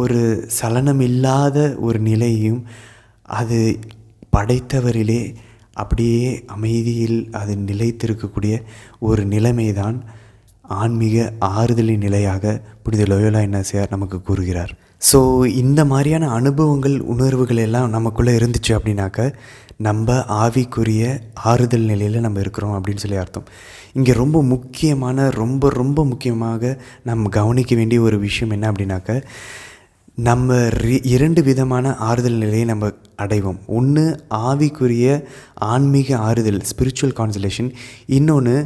Speaker 1: ஒரு சலனமில்லாத ஒரு நிலையும், அது படைத்தவரிலே அப்படியே அமைதியில் அது நிலைத்திருக்கக்கூடிய ஒரு நிலைமை தான் ஆன்மீக ஆறுதலின் நிலையாக புனித லோயோலா இன்னாசியார் நமக்கு கூறுகிறார். ஸோ இந்த மாதிரியான அனுபவங்கள், உணர்வுகள் எல்லாம் நமக்குள்ளே இருந்துச்சு அப்படின்னாக்க நம்ம ஆவிக்குரிய ஆறுதல் நிலையில் நம்ம இருக்கிறோம் அப்படின்னு சொல்லி அர்த்தம். இங்கே ரொம்ப முக்கியமான ரொம்ப முக்கியமாக நம்ம கவனிக்க வேண்டிய ஒரு விஷயம் என்ன அப்படின்னாக்க, நம்ம 2 விதமான ஆறுதல் நிலையை நம்ம அடைவோம். ஒன்று ஆவிக்குரிய ஆன்மீக ஆறுதல், ஸ்பிரிச்சுவல் கான்சலேஷன். இன்னொன்று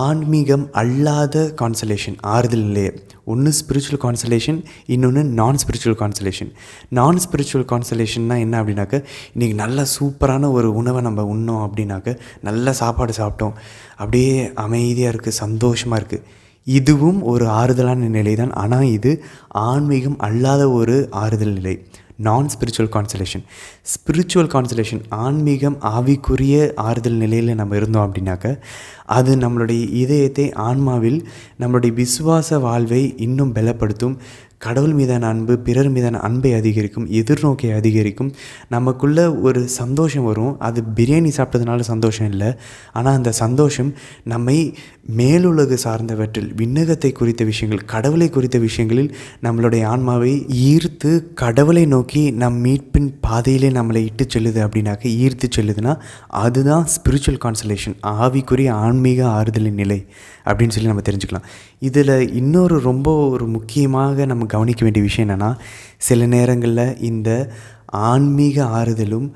Speaker 1: ஆன்மீகம் அல்லாத கான்சலேஷன், ஆறுதல் நிலையை. ஒன்று ஸ்பிரிச்சுவல் கான்சலேஷன், இன்னொன்று நான் ஸ்பிரிச்சுவல் கான்சலேஷன். நான் ஸ்பிரிச்சுவல் கான்சலேஷன்னா என்ன அப்படின்னாக்க, இன்றைக்கி நல்ல சூப்பரான ஒரு உணவை நம்ம உண்ணோம் அப்படின்னாக்க, நல்ல சாப்பாடு சாப்பிட்டோம், அப்படியே அமைதியாக இருக்குது, சந்தோஷமாக இருக்குது, இதுவும் ஒரு ஆறுதலான நிலை தான். ஆனால் இது ஆன்மீகம் அல்லாத ஒரு ஆறுதல் நிலை, நான் ஸ்பிரிச்சுவல் கான்சலேஷன். ஸ்பிரிச்சுவல் கான்சலேஷன், ஆன்மீகம் ஆவிக்குரிய ஆறுதல் நிலையில் நம்ம இருந்தோம் அப்படின்னாக்க, அது நம்மளுடைய இதயத்தை, ஆன்மாவில் நம்மளுடைய விசுவாச வாழ்வை இன்னும் பலப்படுத்தும், கடவுள் மீதான அன்பு, பிறர் மீதான அன்பை அதிகரிக்கும், எதிர்நோக்கை அதிகரிக்கும். நமக்குள்ள ஒரு சந்தோஷம் வரும். அது பிரியாணி சாப்பிட்டதுனால சந்தோஷம் இல்லை, ஆனால் அந்த சந்தோஷம் நம்மை மேலுலகு சார்ந்தவற்றில், விண்ணகத்தை குறித்த விஷயங்கள், கடவுளை குறித்த விஷயங்களில் நம்மளுடைய ஆன்மாவை ஈர்த்து கடவுளை நோக்கி நம் மீட்பின் பாதையிலே நம்மளை இட்டு செல்லுது. அப்படின்னாக்க ஈர்த்து செல்லுதுன்னா அதுதான் ஸ்பிரிச்சுவல் கான்சலேஷன், ஆவிக்குரிய ஆன்மீக ஆறுதலின் நிலை அப்படின்னு சொல்லி நம்ம தெரிஞ்சுக்கலாம். இதில் இன்னொரு ரொம்ப ஒரு முக்கியமாக நம்ம கவனிக்க வேண்டிய விஷயம் என்னென்னா, சில நேரங்களில் இந்த ஆன்மீக ஆறுதலும்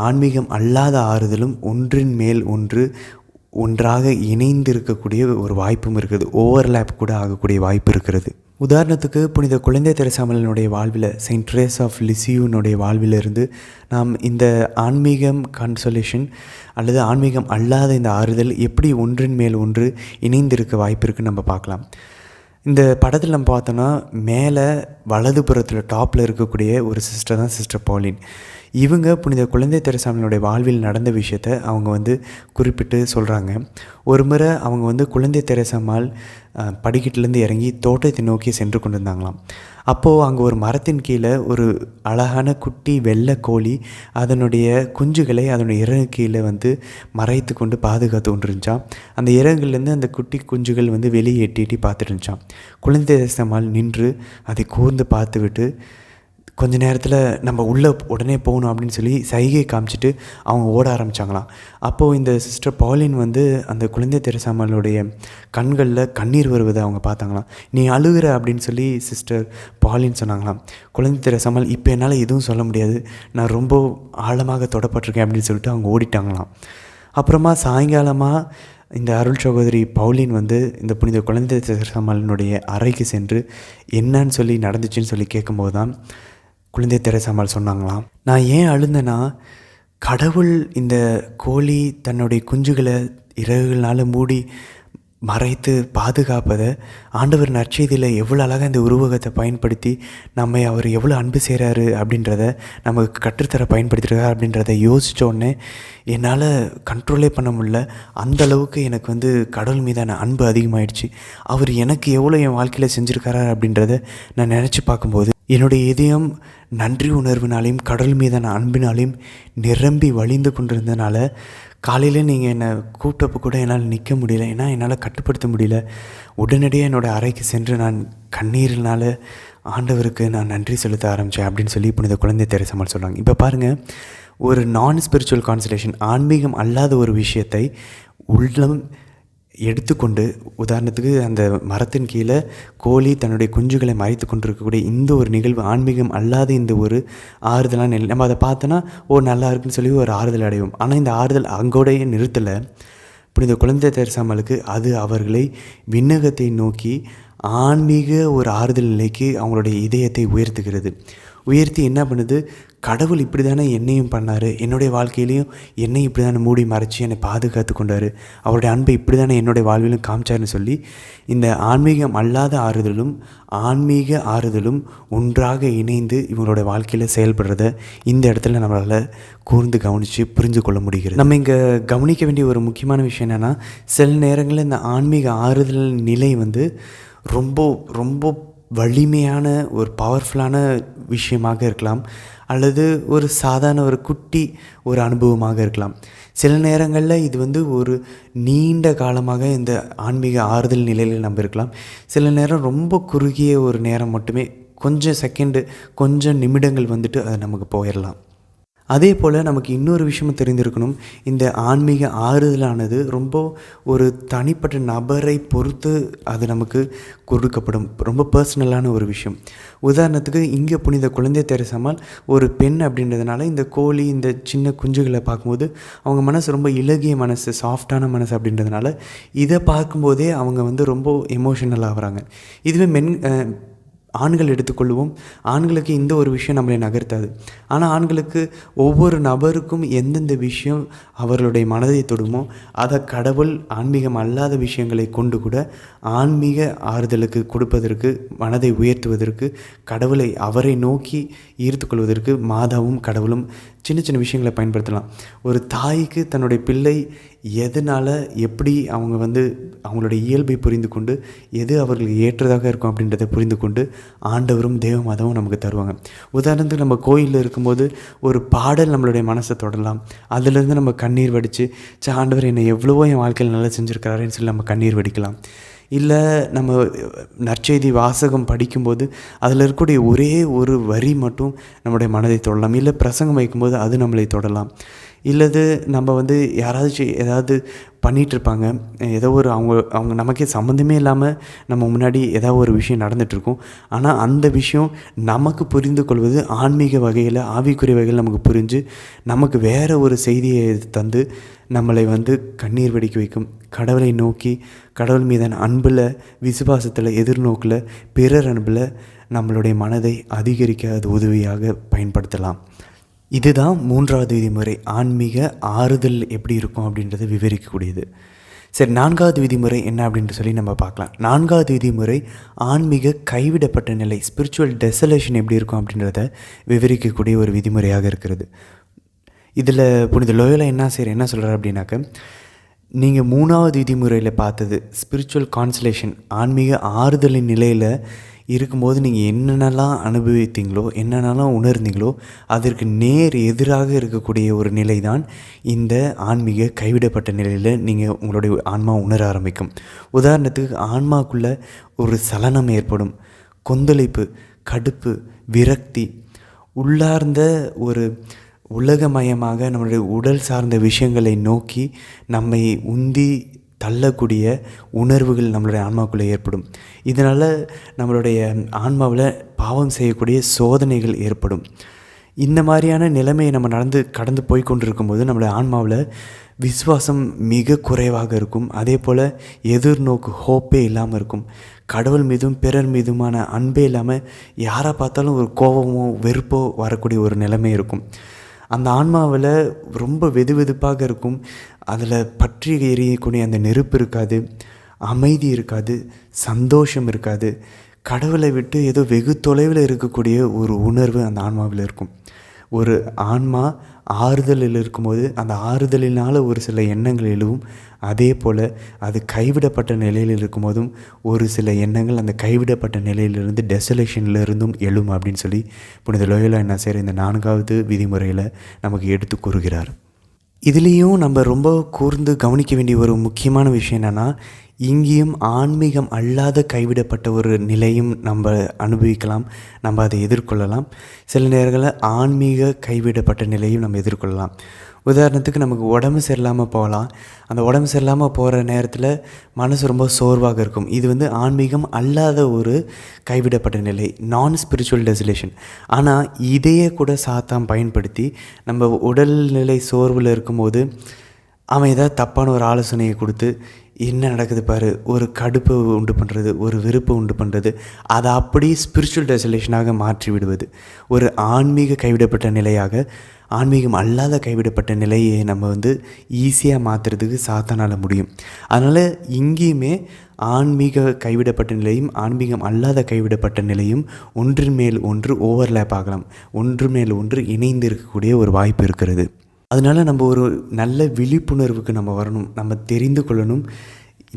Speaker 1: ஆன்மீகம் அல்லாத ஆறுதலும் ஒன்றின் மேல் ஒன்றாக இணைந்து இருக்கக்கூடிய ஒரு வாய்ப்பும் இருக்குது. ஓவர்லேப் கூட ஆகக்கூடிய வாய்ப்பு இருக்கிறது. உதாரணத்துக்கு புனித குழந்தை தெரசாமலினுடைய வாழ்வில், செயின்ட் ட்ரேஸ் ஆஃப் லிசியூனுடைய வாழ்விலிருந்து நாம் இந்த ஆன்மீகம் கான்சலேஷன் அல்லது ஆன்மீகம் அல்லாத இந்த ஆறுதல் எப்படி ஒன்றின் மேல் ஒன்று இணைந்திருக்க வாய்ப்பு இருக்குன்னு நம்ம பார்க்கலாம். இந்த படத்தில் நம்ம பார்த்தோன்னா மேலே வலதுபுறத்தில் டாப்பில் இருக்கக்கூடிய ஒரு சிஸ்டர் தான் சிஸ்டர் பாலின். இவங்க புனித குழந்தை தெரசாமலினுடைய வாழ்வில் நடந்த விஷயத்தை அவங்க குறிப்பிட்டு சொல்கிறாங்க. ஒரு முறை அவங்க குழந்தை தெரசாமால் படிக்கட்டிலேருந்து இறங்கி தோட்டத்தை நோக்கி சென்று கொண்டு இருந்தாங்களாம். அப்போது அங்கே ஒரு மரத்தின் கீழே ஒரு அழகான குட்டி வெள்ளை கோழி அதனுடைய குஞ்சுகளை அதனுடைய இறகு கீழே மறைத்து கொண்டு பாதுகாத்து கொண்டு இருந்துச்சான். அந்த இறகுலேருந்து அந்த குட்டி குஞ்சுகள் வெளியே எட்டி பார்த்துட்டு இருந்துச்சான். குழந்தை தெரசாமால் நின்று அதை கூர்ந்து பார்த்து விட்டு கொஞ்ச நேரத்தில் நம்ம உள்ளே உடனே போகணும் அப்படின்னு சொல்லி சைகை காமிச்சிட்டு அவங்க ஓட ஆரம்பித்தாங்களாம். அப்போது இந்த சிஸ்டர் பாலின் அந்த குழந்தை தெரசாமலுடைய கண்களில் கண்ணீர் வருவதை அவங்க பார்த்தாங்களாம். நீ அழுகிற அப்படின்னு சொல்லி சிஸ்டர் பாலின் சொன்னாங்களாம். குழந்தை தெரசாமல் இப்போ என்னால் எதுவும் சொல்ல முடியாது, நான் ரொம்ப ஆழமாக தொடப்பட்டிருக்கேன் அப்படின்னு சொல்லிட்டு அவங்க ஓடிட்டாங்களாம். அப்புறமா சாயங்காலமாக இந்த அருள் சகோதரி பவுலின் இந்த புனித குழந்தை தெரசாமலினுடைய அறைக்கு சென்று என்னன்னு சொல்லி நடந்துச்சுன்னு சொல்லி கேட்கும்போது தான் குழந்தை தெரசாமால் சொன்னாங்களாம், நான் ஏன் அழுந்தேன்னா, கடவுள் இந்த கோழி தன்னுடைய குஞ்சுகளை இறகுகளால் மூடி மறைத்து பாதுகாப்பதை ஆண்டவர் நற்செய்தியில் எவ்வளோ அழகாக இந்த உருவகத்தை பயன்படுத்தி நம்மை அவர் எவ்வளோ அன்பு செய்கிறாரு அப்படின்றத நமக்கு கற்றுத்தர பயன்படுத்திருக்காரு அப்படின்றத யோசித்தோடனே என்னால் கண்ட்ரோலே பண்ண முடியல. அந்தளவுக்கு எனக்கு கடவுள் மீதான அன்பு அதிகமாகிடுச்சு. அவர் எனக்கு எவ்வளோ என் வாழ்க்கையில் செஞ்சுருக்காரா அப்படின்றத நான் நினச்சி பார்க்கும்போது என்னுடைய இதயம் நன்றி உணர்வினாலையும் கடவுள் மீதான அன்பினாலையும் நிரம்பி வழிந்து கொண்டிருந்தனால காலையில் நீங்கள் என்னை கூப்பிட்டப்போ கூட என்னால் நிற்க முடியல, ஏன்னா என்னால் கட்டுப்படுத்த முடியல. உடனடியாக என்னோடய அறைக்கு சென்று நான் கண்ணீரினால் ஆண்டவருக்கு நான் நன்றி செலுத்த ஆரம்பித்தேன் அப்படின்னு சொல்லி புனித குழந்தை தெரசாமால் சொல்கிறாங்க. இப்போ பாருங்கள், ஒரு நான் ஸ்பிரிச்சுவல் கான்சலேஷன், ஆன்மீகம் அல்லாத ஒரு விஷயத்தை உள்ளம் எடுத்துக்கொண்டு, உதாரணத்துக்கு அந்த மரத்தின் கீழே கோழி தன்னுடைய குஞ்சுகளை மறைத்து கொண்டிருக்கக்கூடிய இந்த ஒரு நிகழ்வு ஆன்மீகம் அல்லாத இந்த ஒரு ஆறுதலான நிலை. நம்ம அதை பார்த்தோன்னா நல்லா இருக்குன்னு சொல்லி ஒரு ஆறுதல் அடைவோம். ஆனால் இந்த ஆறுதல் அங்கோடைய நிறுத்தலை. புனித குழந்தை தெரசாமலுக்கு அது அவர்களை விண்ணகத்தை நோக்கி ஆன்மீக ஒரு ஆறுதல் நிலைக்கு அவங்களுடைய இதயத்தை உயர்த்தி என்ன பண்ணுது, கடவுள் இப்படி தானே என்னையும் பண்ணார், என்னுடைய வாழ்க்கையிலையும் என்னை இப்படி தானே மூடி மறைச்சி என்னை பாதுகாத்து கொண்டார், அவருடைய அன்பை இப்படி தானே என்னுடைய வாழ்விலும் காமிச்சார்னு சொல்லி இந்த ஆன்மீகம் அல்லாத ஆறுதலும் ஆன்மீக ஆறுதலும் ஒன்றாக இணைந்து இவங்களோட வாழ்க்கையில் செயல்படுறத இந்த இடத்துல நம்மளால் கூர்ந்து கவனித்து புரிந்து கொள்ள முடிகிறது. நம்ம இங்கே கவனிக்க வேண்டிய ஒரு முக்கியமான விஷயம் என்னென்னா, சில நேரங்களில் இந்த ஆன்மீக ஆறுதல் நிலை ரொம்ப ரொம்ப வலிமையான ஒரு பவர்ஃபுல்லான விஷயமாக இருக்கலாம், அல்லது ஒரு சாதாரண ஒரு குட்டி ஒரு அனுபவமாக இருக்கலாம். சில நேரங்களில் இது ஒரு நீண்ட காலமாக இந்த ஆன்மீக ஆறுதல் நிலையில் நம்ம இருக்கலாம். சில நேரம் ரொம்ப குறுகிய ஒரு நேரம் மட்டுமே, கொஞ்சம் செகண்டு, கொஞ்சம் நிமிடங்கள் அது நமக்கு போயிடலாம். அதே போல் நமக்கு இன்னொரு விஷயமும் தெரிந்திருக்கணும், இந்த ஆன்மீக ஆறுதலானது ரொம்ப ஒரு தனிப்பட்ட நபரை பொறுத்து அது நமக்கு கொடுக்கப்படும், ரொம்ப பர்சனலான ஒரு விஷயம். உதாரணத்துக்கு இங்கே புனித குழந்தை தெரசாமால் ஒரு பெண் அப்படின்றதுனால இந்த கோழி இந்த சின்ன குஞ்சுகளை பார்க்கும்போது அவங்க மனசு ரொம்ப இலகிய மனசு, சாஃப்டான மனசு அப்படின்றதுனால இதை பார்க்கும்போதே அவங்க ரொம்ப எமோஷனல் ஆகிறாங்க. இதுவே ஆண்கள் எடுத்துக்கொள்வோம், ஆண்களுக்கு இந்த ஒரு விஷயம் நம்மளை நகர்த்தாது. ஆனால் ஆண்களுக்கு ஒவ்வொரு நபருக்கும் எந்தெந்த விஷயம் அவர்களுடைய மனதை தொடுமோ அதை கடவுள் ஆன்மீகம் அல்லாத விஷயங்களை கொண்டு கூட ஆன்மீக ஆறுதலுக்கு கொடுப்பதற்கு, மனதை உயர்த்துவதற்கு, கடவுளை அவரை நோக்கி ஈர்த்து கொள்வதற்கு மாதாவும் கடவுளும் சின்ன சின்ன விஷயங்களை பயன்படுத்தலாம். ஒரு தாய்க்கு தன்னுடைய பிள்ளை எதனால் எப்படி அவங்க வந்து அவங்களுடைய இயல்பை புரிந்து கொண்டு எது அவர்களுக்கு ஏற்றதாக இருக்கும் அப்படின்றத புரிந்து கொண்டு ஆண்டவரும் தேவமாதாவும் நமக்கு தருவாங்க. உதாரணத்துக்கு நம்ம கோயிலில் இருக்கும்போது ஒரு பாடல் நம்மளுடைய மனசை தொடலாம். அதிலிருந்து நம்ம கண்ணீர் வடித்து ஆண்டவர் என்னை எவ்வளவோ என் வாழ்க்கையில் நல்லா செஞ்சுருக்கிறாருன்னு சொல்லி நம்ம கண்ணீர் வடிக்கலாம். இல்லை நம்ம நற்செய்தி வாசகம் படிக்கும்போது அதில் இருக்கக்கூடிய ஒரே ஒரு வரி மட்டும் நம்முடைய மனதை தொடலாம். இல்லை பிரசங்கம் வைக்கும்போது அது நம்மளை தொடலாம். இல்லது நம்ம வந்து யாராச்சும் ஏதாவது பண்ணிகிட்ருப்பாங்க, ஏதோ ஒரு அவங்க நமக்கே சம்மந்தமே இல்லாமல் நம்ம முன்னாடி ஏதாவது ஒரு விஷயம் நடந்துகிட்ருக்கும். ஆனால் அந்த விஷயம் நமக்கு புரிந்து கொள்வது ஆன்மீக வகையில், ஆவிக்குரிய வகையில் நமக்கு புரிஞ்சு நமக்கு வேறு ஒரு செய்தியை தந்து நம்மளை வந்து கண்ணீர் வெடிக்க வைக்கும். கடவுளை நோக்கி, கடவுள் மீதான அன்பில், விசுவாசத்தில், எதிர்நோக்கில், பிறர் அன்பில் நம்மளுடைய மனதை அதிகரிக்க அது உதவியாக பயன்படுத்தலாம். இதுதான் 3வது விதிமுறை. ஆன்மீக ஆறுதல் எப்படி இருக்கும் அப்படின்றத விவரிக்கக்கூடியது. சரி, 4வது விதிமுறை என்ன அப்படின்ட்டு சொல்லி நம்ம பார்க்கலாம். 4வது விதிமுறை ஆன்மீக கைவிடப்பட்ட நிலை, ஸ்பிரிச்சுவல் டெசலேஷன் எப்படி இருக்கும் அப்படின்றத விவரிக்கக்கூடிய ஒரு விதிமுறையாக இருக்கிறது. இதில் புனித லோயோலா என்ன சொல்கிறார் அப்படின்னாக்க, நீங்கள் 3வது விதிமுறையில் பார்த்தது ஸ்பிரிச்சுவல் கான்சலேஷன், ஆன்மீக ஆறுதலின் நிலையில் இருக்கும்போது நீங்கள் என்னென்னலாம் அனுபவித்தீங்களோ, என்னென்னலாம் உணர்ந்தீங்களோ அதற்கு நேர் எதிராக இருக்கக்கூடிய ஒரு நிலை தான் இந்த ஆன்மீக கைவிடப்பட்ட நிலையில் நீங்கள் உங்களுடைய ஆன்மா உணர ஆரம்பிக்கும். உதாரணத்துக்கு ஆன்மாக்குள்ளே ஒரு சலனம் ஏற்படும், கொந்தளிப்பு, கடுப்பு, விரக்தி, உள்ளார்ந்த ஒரு உலகமயமாக நம்மளுடைய உடல் சார்ந்த விஷயங்களை நோக்கி நம்மை உந்தி தள்ளக்கூடிய உணர்வுகள் நம்மளுடைய ஆன்மாவுக்குள்ளே ஏற்படும். இதனால் நம்மளுடைய ஆன்மாவில் பாவம் செய்யக்கூடிய சோதனைகள் ஏற்படும். இந்த மாதிரியான நிலைமையை நம்ம கடந்து போய் கொண்டிருக்கும்போது நம்மளுடைய ஆன்மாவில் விசுவாசம் மிக குறைவாக இருக்கும். அதே போல் எதிர்நோக்கு ஹோப்பே இல்லாமல் இருக்கும். கடவுள் மீதும் பிறர் மீதுமான அன்பே இல்லாமல் யாரை பார்த்தாலும் ஒரு கோபமோ வெறுப்போ வரக்கூடிய ஒரு நிலைமை இருக்கும். அந்த ஆன்மாவில் ரொம்ப வெதுவெதுப்பாக இருக்கும். அதில் பற்றி எரியக்கூடிய அந்த நெருப்பு இருக்காது, அமைதி இருக்காது, சந்தோஷம் இருக்காது. கடவுளை விட்டு ஏதோ வெகு தொலைவில் இருக்கக்கூடிய ஒரு உணர்வு அந்த ஆன்மாவில் இருக்கும். ஒரு ஆன்மா ஆறுதலில் இருக்கும்போது அந்த ஆறுதலினால் ஒரு சில எண்ணங்கள் எழுவும். அதே போல் அது கைவிடப்பட்ட நிலையில் இருக்கும்போதும் ஒரு சில எண்ணங்கள் அந்த கைவிடப்பட்ட நிலையிலிருந்து டெசலேஷன்லேருந்தும் எழும் அப்படின்னு சொல்லி புனித லோயோலா என்ன செய்கிற இந்த 4வது விதிமுறையில் நமக்கு எடுத்து கூறுகிறார். இதுலேயும் நம்ம ரொம்ப கூர்ந்து கவனிக்க வேண்டிய ஒரு முக்கியமான விஷயம் என்னென்னா, இங்கேயும் ஆன்மீகம் அல்லாத கைவிடப்பட்ட ஒரு நிலையும் நம்ம அனுபவிக்கலாம், நம்ம அதை எதிர்கொள்ளலாம். சில நேரங்களில் ஆன்மீக கைவிடப்பட்ட நிலையும் நம்ம எதிர்கொள்ளலாம். உதாரணத்துக்கு நமக்கு உடம்பு சரியில்லாமல் போகலாம். அந்த உடம்பு சரியில்லாமல் போகிற நேரத்தில் மனசு ரொம்ப சோர்வாக இருக்கும். இது வந்து ஆன்மீகம் அல்லாத ஒரு கைவிடப்பட்ட நிலை, நான் ஸ்பிரிச்சுவல் டெசலேஷன். ஆனால் இதையே கூட சாத்தான் பயன்படுத்தி நம்ம உடல்நிலை சோர்வில் இருக்கும்போது அவன் ஏதாவது தப்பான ஒரு ஆலோசனையை கொடுத்து என்ன நடக்குது பாரு, ஒரு கடுப்பை உண்டு பண்ணுறது, ஒரு வெறுப்பை உண்டு பண்ணுறது, அதை அப்படி ஸ்பிரிச்சுவல் டெசலேஷனாக மாற்றி விடுவது. ஒரு ஆன்மீக கைவிடப்பட்ட நிலையாக ஆன்மீகம் அல்லாத கைவிடப்பட்ட நிலையை நம்ம வந்து ஈஸியாக மாற்றுறதுக்கு சாத்தானால் முடியும். அதனால் இங்கேயுமே ஆன்மீக கைவிடப்பட்ட நிலையும் ஆன்மீகம் அல்லாத கைவிடப்பட்ட நிலையும் ஒன்றின் மேல் ஒன்று ஓவர்லேப் ஆகலாம், ஒன்று மேல் ஒன்று இணைந்து இருக்கக்கூடிய ஒரு வாய்ப்பு இருக்கிறது. அதனால் நம்ம ஒரு நல்ல விழிப்புணர்வுக்கு நம்ம வரணும். நம்ம தெரிந்து கொள்ளணும்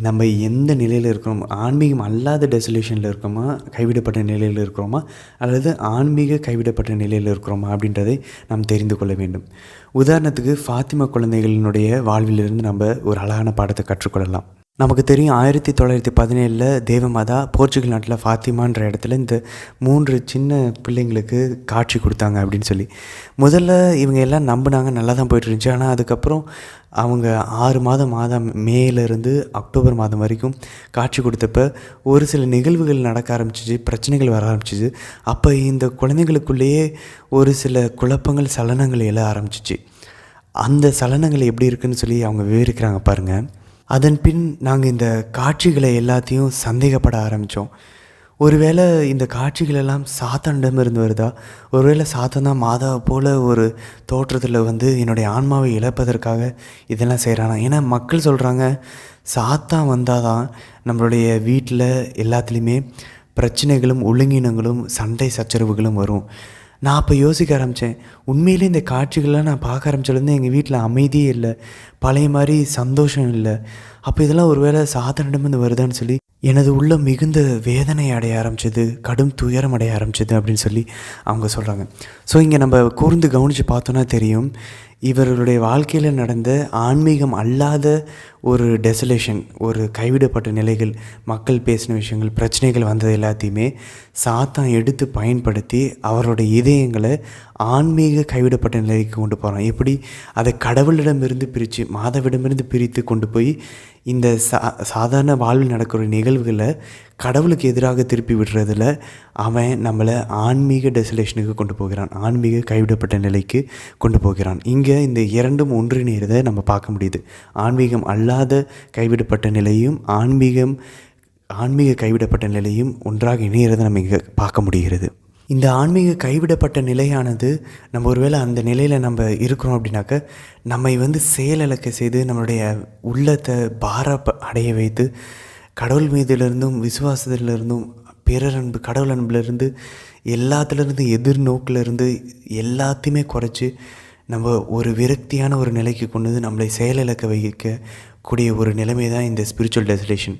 Speaker 1: நம்ம எந்த நிலையில் இருக்கிறோம். ஆன்மீகம் அல்லாத டெசலேஷனில் இருக்கிறோமா, கைவிடப்பட்ட நிலையில் இருக்கிறோமா, அல்லது ஆன்மீக கைவிடப்பட்ட நிலையில் இருக்கிறோமா அப்படின்றதை நாம் தெரிந்து கொள்ள வேண்டும். உதாரணத்துக்கு ஃபாத்திமா குழந்தைகளினுடைய வாழ்விலிருந்து நம்ம ஒரு அழகான பாடத்தை கற்றுக்கொள்ளலாம். நமக்கு தெரியும் 1917 தேவமாதா போர்ச்சுகல் நாட்டில் ஃபாத்திமான்ற இடத்துல இந்த 3 சின்ன பிள்ளைங்களுக்கு காட்சி கொடுத்தாங்க அப்படின்னு சொல்லி. முதல்ல இவங்க எல்லாம் நம்பினாங்க, நல்லா தான் போய்ட்டு இருந்துச்சு. ஆனால் அதுக்கப்புறம் அவங்க 6 மாதம் மேலேருந்து அக்டோபர் மாதம் வரைக்கும் காட்சி கொடுத்தப்ப ஒரு சில நிகழ்வுகள் நடக்க ஆரம்பிச்சிச்சு, பிரச்சனைகள் வர ஆரம்பிச்சிச்சு. அப்போ இந்த குழந்தைங்களுக்குள்ளேயே ஒரு சில குழப்பங்கள், சலனங்கள் எழ ஆரம்பிச்சிச்சு. அந்த சலனங்கள் எப்படி இருக்குதுன்னு சொல்லி அவங்க விவரிக்கிறாங்க பாருங்கள். அதன் பின் நாங்கள் இந்த காட்சிகளை எல்லாத்தையும் சந்தேகப்பட ஆரம்பித்தோம். ஒருவேளை இந்த காட்சிகளெல்லாம் சாத்தானிடமிருந்து வருதா, ஒருவேளை சாத்தான் தான் மாதாவை போல் ஒரு தோற்றத்தில் வந்து என்னுடைய ஆன்மாவை இழப்பதற்காக இதெல்லாம் செய்கிறானா. ஏன்னா மக்கள் சொல்கிறாங்க சாத்தான் வந்தால் தான் நம்மளுடைய வீட்டில் எல்லாத்துலேயுமே பிரச்சனைகளும் ஒழுங்கினங்களும் சண்டை சச்சரவுகளும் வரும். நான் அப்போ யோசிக்க ஆரம்பித்தேன், உண்மையிலே இந்த காட்சிகள்லாம் நான் பார்க்க ஆரம்பிச்சதுலேருந்து எங்கள் வீட்டில் அமைதியே இல்லை, பழைய மாதிரி சந்தோஷம் இல்லை. அப்போ இதெல்லாம் ஒரு வேளை சாத்தானிடமிருந்து வருதான்னு சொல்லி எனது உள்ள மிகுந்த வேதனை அடைய ஆரம்பிச்சது, கடும் துயரம் அடைய ஆரம்பிச்சது அப்படின்னு சொல்லி அவங்க சொல்கிறாங்க. ஸோ இங்கே நம்ம கூர்ந்து கவனித்து பார்த்தோன்னா தெரியும், இவர்களுடைய வாழ்க்கையில் நடந்த ஆன்மீகம் அல்லாத ஒரு டெசலேஷன், ஒரு கைவிடப்பட்ட நிலைகள், மக்கள் பேசின விஷயங்கள், பிரச்சனைகள் வந்தது எல்லாத்தையுமே சாத்தான் எடுத்து பயன்படுத்தி அவருடைய இதயங்களை ஆன்மீக கைவிடப்பட்ட நிலைக்கு கொண்டு போகிறான். எப்படி அதை கடவுளிடமிருந்து பிரித்து, மாதாவிடமிருந்து பிரித்து கொண்டு போய் இந்த சாதாரண வாழ்வில் நடக்கிற நிகழ்வுகளை கடவுளுக்கு எதிராக திருப்பி விடுறதில் அவன் நம்மளை ஆன்மீக டெசலேஷனுக்கு கொண்டு போகிறான், ஆன்மீக கைவிடப்பட்ட நிலைக்கு கொண்டு போகிறான். இங்கே இந்த இரண்டும் ஒன்றிணைகிறதை நம்ம பார்க்க முடியுது. ஆன்மீகம் அல்லாத கைவிடப்பட்ட நிலையும் ஆன்மீக கைவிடப்பட்ட நிலையும் ஒன்றாக இணைகிறதை நம்ம இங்கே பார்க்க முடிகிறது. இந்த ஆன்மீக கைவிடப்பட்ட நிலையானது நம்ம ஒருவேளை அந்த நிலையில் நம்ம இருக்கிறோம் அப்படின்னாக்க நம்மை செயலிழக்க செய்து நம்மளுடைய உள்ளத்தை அடைய வைத்து கடவுள் மீதிலிருந்தும் விசுவாசத்திலிருந்தும் பிறரன்பு, கடவுள் அன்பிலிருந்து எல்லாத்துலேருந்து எதிர்நோக்கிலிருந்து எல்லாத்தையுமே குறைச்சி நம்ம ஒரு விரக்தியான ஒரு நிலைக்கு கொண்டு வந்து நம்மளை செயலிழக்க வைக்கக்கூடிய ஒரு நிலைமை தான் இந்த ஸ்பிரிச்சுவல் டெசலேஷன்.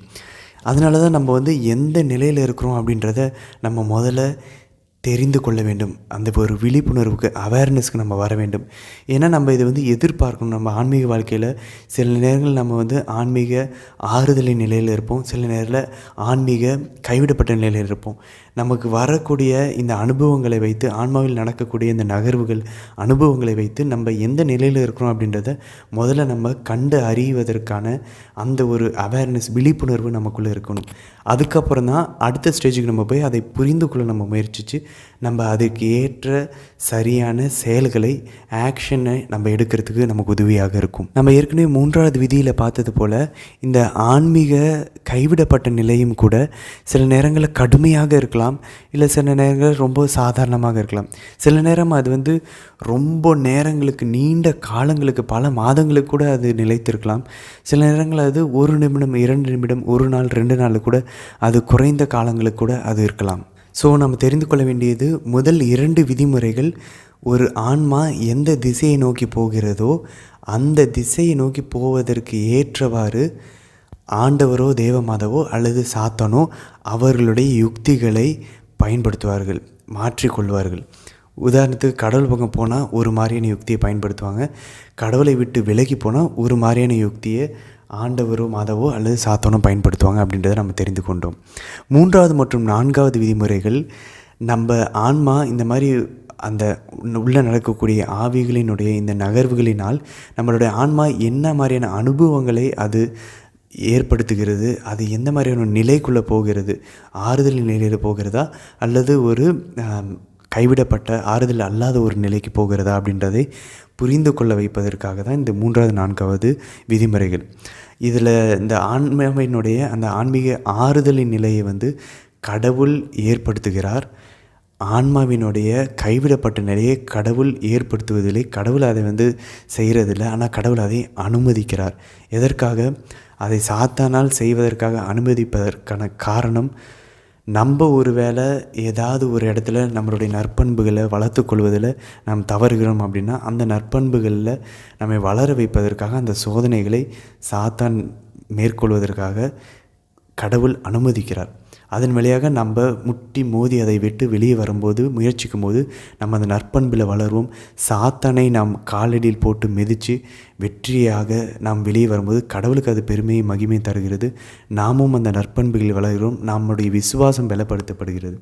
Speaker 1: அதனால தான் நம்ம எந்த நிலையில் இருக்கிறோம் அப்படின்றத நம்ம முதல்ல தெரிந்து கொள்ள வேண்டும். அந்த ஒரு விழிப்புணர்வுக்கு, அவேர்னஸ்க்கு நம்ம வர வேண்டும். ஏன்னா நம்ம இதை எதிர்பார்க்கணும். நம்ம ஆன்மீக வாழ்க்கையில் சில நேரங்கள் நம்ம ஆன்மீக ஆறுதலின் நிலையில் இருப்போம், சில நேரத்தில் ஆன்மீக கைவிடப்பட்ட நிலையில் இருப்போம். நமக்கு வரக்கூடிய இந்த அனுபவங்களை வைத்து, ஆன்மாவில் நடக்கக்கூடிய இந்த நகர்வுகள், அனுபவங்களை வைத்து நம்ம எந்த நிலையில் இருக்கிறோம் அப்படின்றத முதல்ல நம்ம கண்டு அறிவதற்கான அந்த ஒரு அவேர்னஸ், விழிப்புணர்வு நமக்குள்ளே இருக்கணும். அதுக்கப்புறம் தான் அடுத்த ஸ்டேஜுக்கு நம்ம போய் அதை புரிந்து கொள்ள நம்ம முயற்சித்து நம்ம அதுக்கு ஏற்ற சரியான செயல்களை, ஆக்ஷனை நம்ம எடுக்கிறதுக்கு நமக்கு உதவியாக இருக்கும். நம்ம ஏற்கனவே 3வது விதியில் பார்த்தது போல் இந்த ஆன்மீக கைவிடப்பட்ட நிலையும் கூட சில நேரங்களில் கடுமையாக இருக்கலாம், இல்லை சில நேரங்களில் ரொம்ப சாதாரணமாக இருக்கலாம். சில நேரம் அது ரொம்ப நேரங்களுக்கு, நீண்ட காலங்களுக்கு, பல மாதங்களுக்கு கூட அது நிலைத்திருக்கலாம். சில நேரங்களில் அது 1 நிமிடம், 2 நிமிடம், 1 நாள், 2 நாள் கூட அது குறைந்த காலங்களுக்கு கூட அது இருக்கலாம். ஸோ நம்ம தெரிந்து கொள்ள வேண்டியது, முதல் 2 விதிமுறைகள், ஒரு ஆன்மா எந்த திசையை நோக்கி போகிறதோ அந்த திசையை நோக்கி போவதற்கு ஏற்றவாறு ஆண்டவரோ தேவமாதாவோ அல்லது சாத்தானோ அவர்களுடைய யுக்திகளை பயன்படுத்துவார்கள், மாற்றிக்கொள்வார்கள். உதாரணத்துக்கு கடவுள் பக்கம் போனால் ஒரு மாதிரியான யுக்தியை பயன்படுத்துவாங்க, கடவுளை விட்டு விலகி போனால் ஒரு மாதிரியான யுக்தியை ஆண்டவரோ மாதாவோ அல்லது சாத்தானோ பயன்படுத்துவாங்க அப்படின்றத நம்ம தெரிந்து கொண்டோம். 3வது மற்றும் 4வது விதிமுறைகள், நம்ம ஆன்மா இந்த மாதிரி அந்த உள்ளே நடக்கக்கூடிய ஆவிகளினுடைய இந்த நகர்வுகளினால் நம்மளுடைய ஆன்மா என்ன மாதிரியான அனுபவங்களை அது ஏற்படுத்துகிறது, அது எந்த மாதிரியான நிலைக்குள்ளே போகிறது, ஆறுதல் நிலையில் போகிறதா அல்லது ஒரு கைவிடப்பட்ட ஆறுதல் அல்லாத ஒரு நிலைக்கு போகிறதா அப்படின்றதை புரிந்து கொள்ள வைப்பதற்காக தான் இந்த 3வது 4வது விதிமுறைகள். இதில் இந்த ஆன்மாவினுடைய அந்த ஆன்மீக ஆறுதலின் நிலையை கடவுள் ஏற்படுத்துகிறார். ஆன்மாவினுடைய கைவிடப்பட்ட நிலையை கடவுள் ஏற்படுத்துவதில்லை, கடவுள் அதை செய்கிறதில்லை, ஆனால் கடவுள் அதை அனுமதிக்கிறார். எதற்காக? அதை சாத்தானால் செய்வதற்காக அனுமதிப்பதற்கான காரணம், நம்ம ஒரு வேளை ஏதாவது ஒரு இடத்துல நம்மளுடைய நற்பண்புகளை வளர்த்து கொள்வதில் நாம் தவறுகிறோம் அப்படின்னா அந்த நற்பண்புகளில் நம்மை வளர வைப்பதற்காக அந்த சோதனைகளை சாத்தான் மேற்கொள்வதற்காக கடவுள் அனுமதிக்கிறார். அதன் வழியாக நம்ம முட்டி மோதி அதை விட்டு வெளியே வரும்போது, முயற்சிக்கும் போது நம்ம அந்த நற்பண்பில் வளருவோம். சாத்தானை நாம் காலடியில் போட்டு மிதித்து வெற்றியாக நாம் வெளியே வரும்போது கடவுளுக்கு அது பெருமையை, மகிமையை தருகிறது. நாமும் அந்த நற்பண்புகளில் வளர்கிறோம், நம்முடைய விசுவாசம் பலப்படுத்தப்படுகிறது.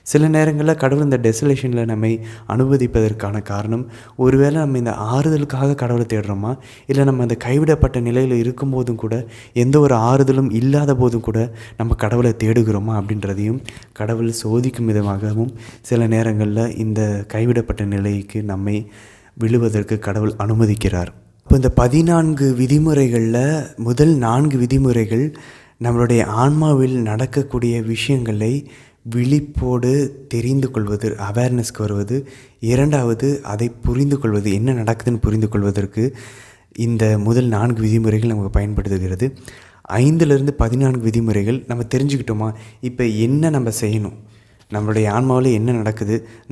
Speaker 1: சில நேரங்களில் கடவுள் இந்த டெசலேஷனில் நம்மை அனுமதிப்பதற்கான காரணம், ஒருவேளை நம்ம இந்த ஆறுதலுக்காக கடவுளை தேடுறோமா, இல்லை நம்ம அந்த கைவிடப்பட்ட நிலையில் இருக்கும்போதும் கூட, எந்த ஒரு ஆறுதலும் இல்லாத போதும் கூட நம்ம கடவுளை தேடுகிறோமா அப்படின்றதையும் கடவுள் சோதிக்கும் விதமாகவும் சில நேரங்களில் இந்த கைவிடப்பட்ட நிலைக்கு நம்மை விழுவதற்கு கடவுள் அனுமதிக்கிறார். இப்போ இந்த 14 விதிமுறைகளில் முதல் 4 விதிமுறைகள் நம்மளுடைய ஆன்மாவில் நடக்கக்கூடிய விஷயங்களை விழிப்போடு தெரிந்து கொள்வது, அவேர்னஸ்க்கு வருவது. 2வது அதை புரிந்து கொள்வது, என்ன நடக்குதுன்னு புரிந்து கொள்வதற்கு இந்த முதல் 4 விதிமுறைகள் நமக்கு பயன்படுத்துகிறது. 5லிருந்து 14 விதிமுறைகள் நம்ம தெரிஞ்சுக்கிட்டோமா, இப்போ என்ன நம்ம செய்யணும், நம்மளுடைய ஆன்மாவில் என்ன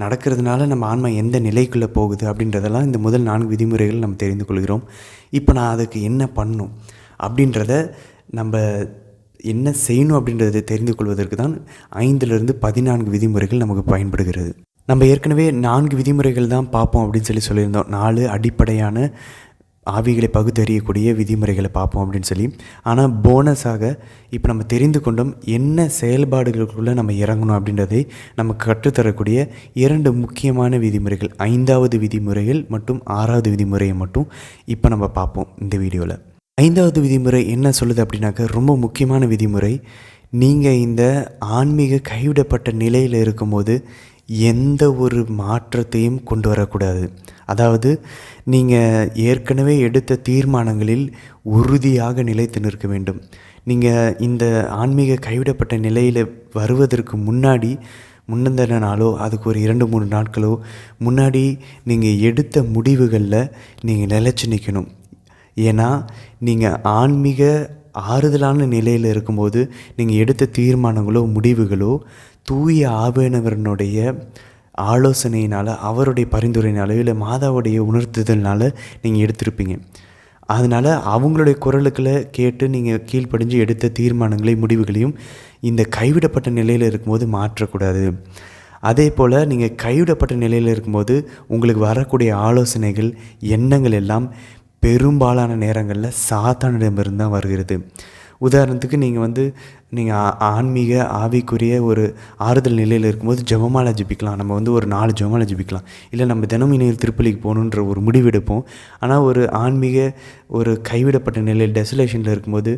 Speaker 1: நடக்கிறதுனால நம்ம ஆன்மா எந்த நிலைக்குள்ளே போகுது அப்படின்றதெல்லாம் இந்த முதல் 4 விதிமுறைகள் நம்ம தெரிந்து கொள்கிறோம். இப்போ நான் அதுக்கு என்ன பண்ணணும் அப்படின்றத நம்ம என்ன செய்யணும் அப்படின்றத தெரிந்து கொள்வதற்கு தான் 5லிருந்து 14 விதிமுறைகள் நமக்கு பயன்படுகிறது. நம்ம ஏற்கனவே 4 விதிமுறைகள் தான் பார்ப்போம் அப்படின்னு சொல்லியிருந்தோம். 4 அடிப்படையான ஆவிகளை பகுத்தறியக்கூடிய விதிமுறைகளை பார்ப்போம் அப்படின்னு சொல்லி. ஆனால் போனஸாக இப்போ நம்ம தெரிந்து கொண்டோம் என்ன செயல்பாடுகளுக்குள்ளே நம்ம இறங்கணும் அப்படின்றதை நமக்கு கற்றுத்தரக்கூடிய 2 முக்கியமான விதிமுறைகள், 5வது விதிமுறைகள் மற்றும் 6வது விதிமுறையை மட்டும் இப்போ நம்ம பார்ப்போம் இந்த வீடியோவில். 5வது விதிமுறை என்ன சொல்லுது அப்படின்னாக்க, ரொம்ப முக்கியமான விதிமுறை. நீங்கள் இந்த ஆன்மீக கைவிடப்பட்ட நிலையில் இருக்கும்போது எந்த ஒரு மாற்றத்தையும் கொண்டு வரக்கூடாது. அதாவது நீங்கள் ஏற்கனவே எடுத்த தீர்மானங்களில் உறுதியாக நிலைத்து நிற்க வேண்டும். நீங்கள் இந்த ஆன்மீக கைவிடப்பட்ட நிலையில் வருவதற்கு முன்னந்தின நாளோ அதுக்கு ஒரு 2-3 நாட்களோ முன்னாடி நீங்கள் எடுத்த முடிவுகளில் நீங்கள் நிலைச்சு நிற்கணும். ஏன்னா நீங்கள் ஆன்மீக ஆறுதலான நிலையில் இருக்கும்போது நீங்கள் எடுத்த தீர்மானங்களோ முடிவுகளோ தூய ஆவியானவரினுடைய ஆலோசனையினால், அவருடைய பரிந்துரையினாலோ இல்லை மாதாவுடைய உணர்த்துதல்னால நீங்கள் எடுத்திருப்பீங்க. அதனால் அவங்களுடைய குரலுக்களை கேட்டு நீங்கள் கீழ்ப்படிஞ்சு எடுத்த தீர்மானங்களையும் முடிவுகளையும் இந்த கைவிடப்பட்ட நிலையில் இருக்கும்போது மாற்றக்கூடாது. அதே போல் நீங்கள் கைவிடப்பட்ட நிலையில் இருக்கும்போது உங்களுக்கு வரக்கூடிய ஆலோசனைகள், எண்ணங்கள் எல்லாம் பெரும்பாலான நேரங்களில் சாத்தானிடமிருந்து தான் வருகிறது. உதாரணத்துக்கு நீங்கள் ஆன்மீக ஆவிக்குரிய ஒரு ஆறுதல் நிலையில் இருக்கும்போது ஜெபமாலை ஜெபிக்கலாம். நம்ம ஒரு 4 ஜெபமாலை ஜெபிக்கலாம். இல்லை நம்ம தினமும் இனிமேல் திருப்பலிக்கு போகணுன்ற ஒரு முடிவெடுப்போம். ஆனால் ஒரு ஆன்மீக ஒரு கைவிடப்பட்ட நிலையில் டெசலேஷனில் இருக்கும்போது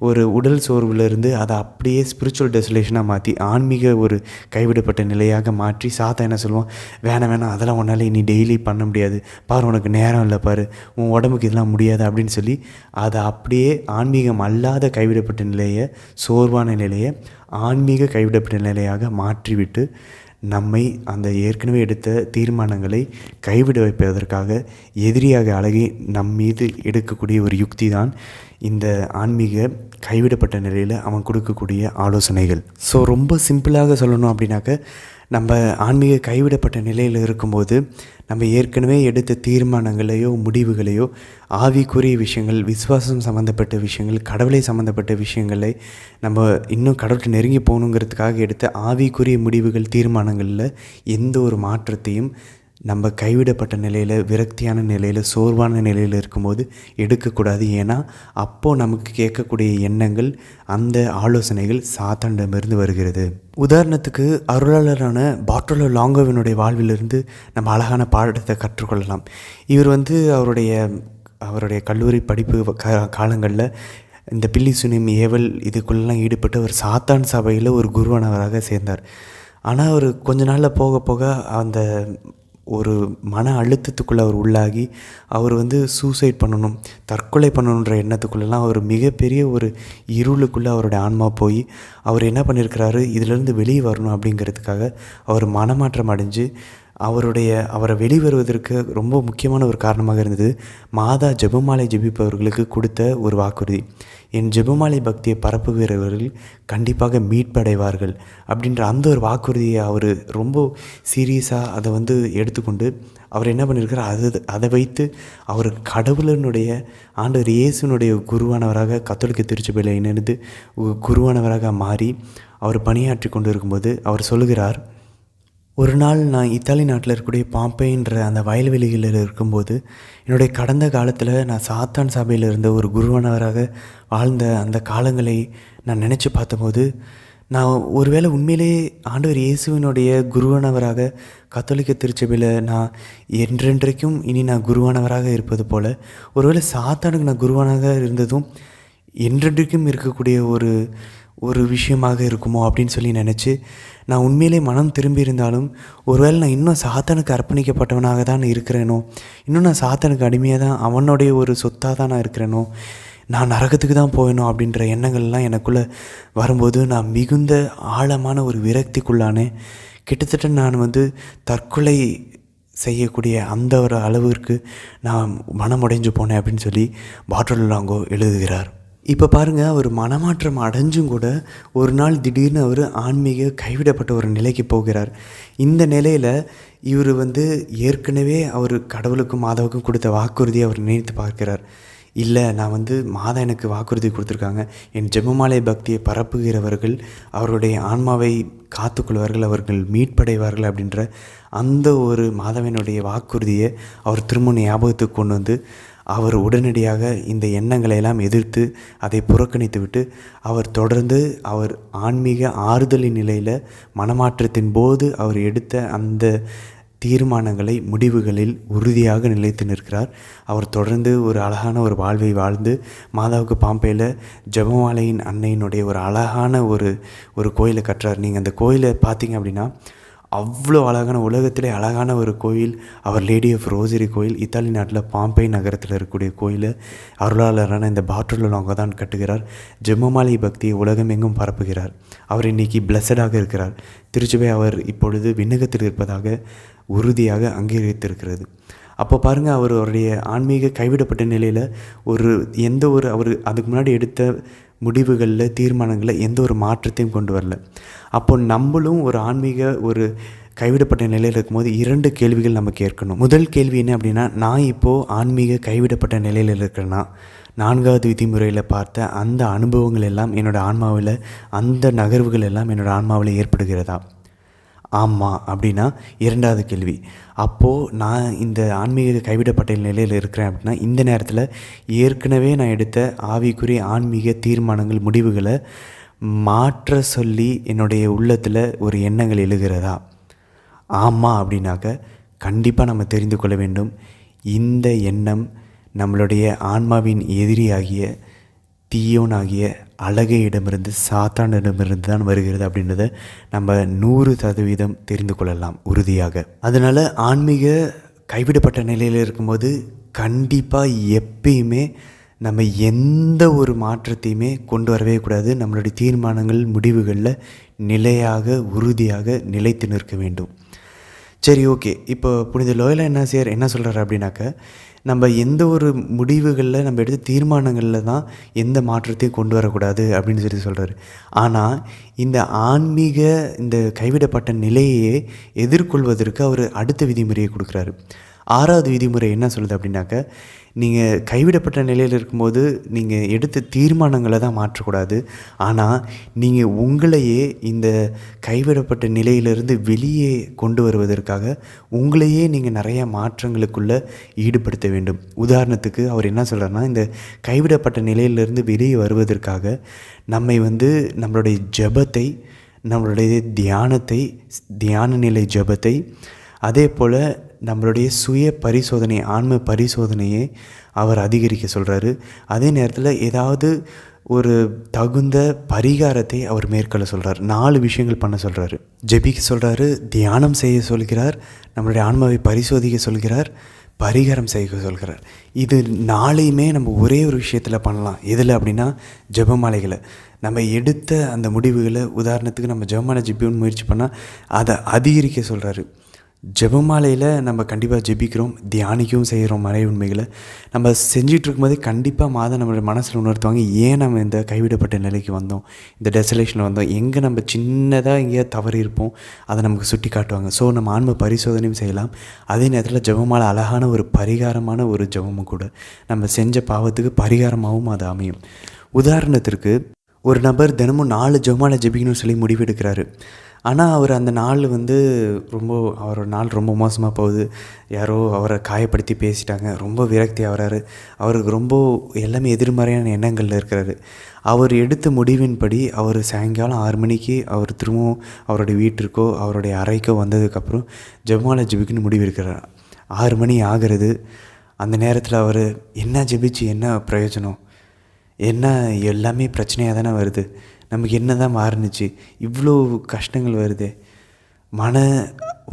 Speaker 1: ஒரு உடல் சோர்விலிருந்து அதை அப்படியே ஸ்பிரிச்சுவல் டெசலேஷனாக மாற்றி ஆன்மீக ஒரு கைவிடப்பட்ட நிலையாக மாற்றி சாத்தா என்ன சொல்லுவோம், வேணாம் அதெல்லாம் உன்னால் இனி டெய்லி பண்ண முடியாது, பாரு உனக்கு நேரம் இல்லை, பாரு உன் உடம்புக்கு இதெல்லாம் முடியாது அப்படின்னு சொல்லி அதை அப்படியே ஆன்மீகம் அல்லாத கைவிடப்பட்ட நிலையை, சோர்வான நிலையை ஆன்மீக கைவிடப்பட்ட நிலையாக மாற்றிவிட்டு நம்மை அந்த ஏற்கனவே எடுத்த தீர்மானங்களை கைவிட வைப்பதற்காக எதிரியாக அழகி நம் மீது எடுக்கக்கூடிய ஒரு யுக்தி தான் இந்த ஆன்மீக கைவிடப்பட்ட நிலையில் அவன் கொடுக்கக்கூடிய ஆலோசனைகள். ஸோ ரொம்ப சிம்பிளாக சொல்லணும் அப்படின்னாக்க, நம்ம ஆன்மீக கைவிடப்பட்ட நிலையில் இருக்கும்போது நம்ம ஏற்கனவே எடுத்த தீர்மானங்களையோ முடிவுகளையோ, ஆவிக்குரிய விஷயங்கள், விசுவாசம் சம்மந்தப்பட்ட விஷயங்கள், கடவுளை சம்மந்தப்பட்ட விஷயங்களை நம்ம இன்னும் கடவுளுக்கு நெருங்கி போகணுங்கிறதுக்காக எடுத்த ஆவிக்குரிய முடிவுகள், தீர்மானங்களில் எந்த ஒரு மாற்றத்தையும் நம்ம கைவிடப்பட்ட நிலையில், விரக்தியான நிலையில், சோர்வான நிலையில் இருக்கும்போது எடுக்கக்கூடாது. ஏன்னா அப்போது நமக்கு கேட்கக்கூடிய எண்ணங்கள், அந்த ஆலோசனைகள் சாத்தானிடமிருந்து வருகிறது. உதாரணத்துக்கு அருளாளரான பார்ட்டோலோ லாங்கோவினுடைய வாழ்விலிருந்து நம்ம அழகான பாடத்தை கற்றுக்கொள்ளலாம். இவர் அவருடைய கல்லூரி படிப்பு காலங்களில் இந்த பில்லி சூனியம், ஏவல் இதுக்குள்ளெல்லாம் ஈடுபட்டு அவர் சாத்தான் சபையில் ஒரு குருவானவராக சேர்ந்தார். ஆனால் அவர் கொஞ்ச நாளில் போக போக அந்த ஒரு மன அழுத்தத்துக்குள்ளே அவர் உள்ளாகி அவர் சூசைட் பண்ணணும், தற்கொலை பண்ணணுன்ற எண்ணத்துக்குள்ளெல்லாம் அவர் மிகப்பெரிய ஒரு இருளுக்குள்ளே அவருடைய ஆன்மா போய் அவர் என்ன பண்ணியிருக்கிறாரு, இதிலேருந்து வெளியே வரணும் அப்படிங்கிறதுக்காக அவர் மனமாற்றம் அடைஞ்சு அவரை வெளிவருவதற்கு ரொம்ப முக்கியமான ஒரு காரணமாக இருந்தது மாதா ஜெபமாலை ஜெபிப்பவர்களுக்கு கொடுத்த ஒரு வாக்குறுதி. என் ஜெபமாலை பக்தியை பரப்புகிறவர்கள் கண்டிப்பாக மீட்படைவார்கள் அப்படின்ற அந்த ஒரு வாக்குறுதியை அவர் ரொம்ப சீரியஸாக அதை எடுத்துக்கொண்டு அவர் என்ன பண்ணியிருக்கிறார், அதை வைத்து அவர் கடவுளினுடைய ஆண்டவர் இயேசுனுடைய குருவானவராக கத்தோலிக்க திருச்சபையில் இணைந்து குருவானவராக மாறி அவர் பணியாற்றி கொண்டு இருக்கும்போது அவர் சொல்லுகிறார், ஒரு நாள் நான் இத்தாலி நாட்டில் இருக்கக்கூடிய பாம்பேன்ற அந்த வயல்வெளிகளில் இருக்கும்போது என்னுடைய கடந்த காலத்தில் நான் சாத்தான் சபையில் இருந்த ஒரு குருவானவராக வாழ்ந்த அந்த காலங்களை நான் நினச்சி பார்த்தபோது, நான் ஒருவேளை உண்மையிலே ஆண்டவர் இயேசுவினுடைய குருவானவராக கத்தோலிக்க திருச்சபையில் நான் என்றென்றைக்கும் இனி நான் குருவானவராக இருப்பது போல், ஒருவேளை சாத்தானுக்கு நான் குருவானாக இருந்ததும் என்றென்றைக்கும் இருக்கக்கூடிய ஒரு விஷயமாக இருக்குமோ அப்படின்னு சொல்லி நினச்சி நான் உண்மையிலே மனம் திரும்பி இருந்தாலும் ஒருவேளை நான் இன்னும் சாத்தானுக்கு அர்ப்பணிக்கப்பட்டவனாக தான் இருக்கிறேனோ, இன்னும் நான் சாத்தானுக்கு அடிமையாக தான், அவனுடைய ஒரு சொத்தாக தான் நான் இருக்கிறேனோ, நான் நரகத்துக்கு தான் போயணும் அப்படின்ற எண்ணங்கள்லாம் எனக்குள்ளே வரும்போது நான் மிகுந்த ஆழமான ஒரு விரக்திக்குள்ளானேன். கிட்டத்தட்ட நான் தற்கொலை செய்யக்கூடிய அந்த ஒரு அளவிற்கு நான் மனமுடைஞ்சு போனேன் அப்படின்னு சொல்லி பார்ட்டோலோ லாங்கோ எழுதுகிறார். இப்போ பாருங்கள், அவர் மனமாற்றம் அடைஞ்சும் கூட ஒரு நாள் திடீர்னு அவர் ஆன்மீக கைவிடப்பட்ட ஒரு நிலைக்கு போகிறார். இந்த நிலையில் இவர் ஏற்கனவே அவர் கடவுளுக்கும் மாதாவுக்கும் கொடுத்த வாக்குறுதியை அவர் நினைத்து பார்க்கிறார். இல்லை, நான் மாதா எனக்கு வாக்குறுதி கொடுத்துருக்காங்க, என் ஜெபமாலை பக்தியை பரப்புகிறவர்கள் அவருடைய ஆன்மாவை காத்துக்கொள்வார்கள், அவர்கள் மீட்படைவார்கள் அப்படின்ற அந்த ஒரு மாதாவினுடைய வாக்குறுதியை அவர் திரும்ப ஞாபகத்துக்கு கொண்டு அவர் உடனடியாக இந்த எண்ணங்களை எல்லாம் எதிர்த்து அதை புறக்கணித்து விட்டு அவர் தொடர்ந்து அவர் ஆன்மீக ஆறுதலின் நிலையில் மனமாற்றத்தின் போது அவர் எடுத்த அந்த தீர்மானங்களை முடிவுகளில் உறுதியாக நிலைத்து நிற்கிறார். அவர் தொடர்ந்து ஒரு அழகான ஒரு வாழ்வை வாழ்ந்து மாதாவுக்கு பாம்பேயில் ஜெபமாலையின் அன்னையினுடைய ஒரு அழகான ஒரு கோயிலை கட்டுறார். நீங்கள் அந்த கோயிலை பார்த்தீங்க அப்படின்னா அவ்வளோ அழகான, உலகத்திலே அழகான ஒரு கோயில் அவர் லேடி ஆஃப் ரோசரி கோயில். இத்தாலி நாட்டில் பாம்பே நகரத்தில் இருக்கக்கூடிய கோயிலை அருளாளரான இந்த பார்ட்டோலோங்கோ தான் கட்டுகிறார். ஜெபமாலை பக்தியை உலகம் எங்கும் பரப்புகிறார். அவர் இன்றைக்கி பிளஸடாக இருக்கிறார். திருச்சபை அவர் இப்பொழுது விண்ணகத்தில் இருப்பதாக உறுதியாக அங்கீகரித்திருக்கிறது. அப்போ பாருங்கள், அவருடைய ஆன்மீக கைவிடப்பட்ட நிலையில் அவர் அதுக்கு முன்னாடி எடுத்த முடிவுகளில் தீர்மானங்களில் எந்த ஒரு மாற்றத்தையும் கொண்டு வரல. அப்போ நம்மளும் ஒரு ஆன்மீக கைவிடப்பட்ட நிலையில் இருக்கும்போது 2 கேள்விகள் நம்ம கேட்கணும். முதல் கேள்வி என்ன அப்படின்னா, நான் இப்போது ஆன்மீக கைவிடப்பட்ட நிலையில் இருக்கிறேன்னா 4வது விதிமுறையில் பார்த்த அந்த அனுபவங்கள் எல்லாம் என்னோடய ஆன்மாவில், அந்த நகர்வுகள் எல்லாம் என்னோடய ஆன்மாவில் ஏற்படுகிறதா? ஆமாம் அப்படின்னா 2வது கேள்வி, அப்போது நான் இந்த ஆன்மீக கைவிடப்பட்ட நிலையில் இருக்கிறேன் அப்படின்னா இந்த நேரத்தில் ஏற்கனவே நான் எடுத்த ஆவிக்குரிய ஆன்மீக தீர்மானங்கள், முடிவுகளை மாற்ற சொல்லி என்னுடைய உள்ளத்தில் ஒரு எண்ணங்கள் எழுகிறதா? ஆமாம் அப்படின்னாக்க கண்டிப்பாக நம்ம தெரிந்து கொள்ள வேண்டும், இந்த எண்ணம் நம்மளுடைய ஆன்மாவின் எதிரியாகிய தீயோனாகிய அழகையிடமிருந்து, சாத்தானிடமிருந்து தான் வருகிறது அப்படின்றத நம்ம 100% தெரிந்து கொள்ளலாம் உறுதியாக. அதனால் ஆன்மீக கைவிடப்பட்ட நிலையில் இருக்கும்போது கண்டிப்பாக எப்பயுமே நம்ம எந்த ஒரு மாற்றத்தையுமே கொண்டு வரவே கூடாது. நம்மளுடைய தீர்மானங்கள், முடிவுகளில் நிலையாக, உறுதியாக நிலைத்து நிற்க வேண்டும். சரி, ஓகே. இப்போ புனித லோயலா இன்னாசியார் என்ன சொல்கிறார் அப்படின்னாக்க, நம்ம எந்த ஒரு முடிவுகளில் நம்ம எடுத்த தீர்மானங்களில் தான் எந்த மாற்றத்தையும் கொண்டு வரக்கூடாது அப்படின்னு சொல்கிறாரு. ஆனால் இந்த ஆன்மீக இந்த கைவிடப்பட்ட நிலையை எதிர்கொள்வதற்கு அவர் அடுத்த விதிமுறையை கொடுக்குறாரு. 6வது விதிமுறை என்ன சொல்லுது அப்படின்னாக்க, நீங்கள் கைவிடப்பட்ட நிலையில் இருக்கும்போது நீங்கள் எடுத்த தீர்மானங்களை தான் மாற்றக்கூடாது. ஆனால் நீங்கள் உங்களையே இந்த கைவிடப்பட்ட நிலையிலிருந்து வெளியே கொண்டு வருவதற்காக உங்களையே நீங்கள் நிறைய மாற்றங்களுக்குள்ளே ஈடுபடுத்த வேண்டும். உதாரணத்துக்கு அவர் என்ன சொல்கிறாருன்னா, இந்த கைவிடப்பட்ட நிலையிலிருந்து வெளியே வருவதற்காக நம்மை நம்மளுடைய ஜெபத்தை, நம்மளுடைய தியான நிலை ஜெபத்தை, அதே போல் நம்மளுடைய சுய பரிசோதனை, ஆன்ம பரிசோதனையை அவர் அதிகரிக்க சொல்கிறாரு. அதே நேரத்தில் ஏதாவது ஒரு தகுந்த பரிகாரத்தை அவர் மேற்கொள்ள சொல்கிறார். 4 விஷயங்கள் பண்ண சொல்கிறாரு. ஜெபிக்க சொல்கிறாரு, தியானம் செய்ய சொல்கிறார், நம்மளுடைய ஆன்மாவை பரிசோதிக்க சொல்கிறார், பரிகாரம் செய்ய சொல்கிறார். இது 4ஐயுமே நம்ம ஒரே ஒரு விஷயத்தில் பண்ணலாம். எதில் அப்படின்னா ஜெபமாலைகளை. நம்ம எடுத்த அந்த முடிவுகளை, உதாரணத்துக்கு நம்ம ஜெபமாலை ஜெபிக்கணும்னு முயற்சி பண்ணால் அதை அதிகரிக்க சொல்கிறாரு. ஜெபமாலையில் நம்ம கண்டிப்பாக ஜெபிக்கிறோம், தியானிக்கவும் செய்கிறோம். மறை உண்மைகளை நம்ம செஞ்சிகிட்டு இருக்கும்போதே கண்டிப்பாக மாதம் நம்மளுடைய மனசில் உணர்த்துவாங்க, ஏன் நம்ம இந்த கைவிடப்பட்ட நிலைக்கு வந்தோம், இந்த டெசலேஷனில் வந்தோம், எங்கே நம்ம சின்னதாக எங்கேயாவது தவறி இருப்போம், அதை நமக்கு சுட்டி காட்டுவாங்க. ஸோ நம்ம ஆன்ம பரிசோதனையும் செய்யலாம். அதே நேரத்தில் ஜெபமாலை அழகான ஒரு பரிகாரமான ஒரு ஜெபமும் கூட. நம்ம செஞ்ச பாவத்துக்கு பரிகாரமாகவும் அது அமையும். உதாரணத்திற்கு ஒரு நபர் தினமும் 4 ஜெபமாலை ஜெபிக்கணும்னு சொல்லி முடிவெடுக்கிறாரு. ஆனால் அவர் அந்த நாள் அவரோட நாள் ரொம்ப மோசமாக போகுது. யாரோ அவரை காயப்படுத்தி பேசிட்டாங்க, ரொம்ப விரக்தி ஆகிறாரு. அவருக்கு ரொம்ப எல்லாமே எதிர்மறையான எண்ணங்களில் இருக்கிறாரு. அவர் எடுத்த முடிவின்படி அவர் சாயங்காலம் 6 மணிக்கு அவர் திரும்பவும் அவருடைய வீட்டிற்கோ அவருடைய அறைக்கோ வந்ததுக்கப்புறம் ஜெபமாலை ஜெபிக்கணும்னு முடிவெடுக்கிறார். 6 மணி ஆகிறது. அந்த நேரத்தில் அவர் என்ன ஜெபிச்சு என்ன பிரயோஜனம், என்ன எல்லாமே பிரச்சனையாக தானே வருது, நமக்கு என்ன தான் மாறுனுச்சு, இவ்வளோ கஷ்டங்கள் வருது,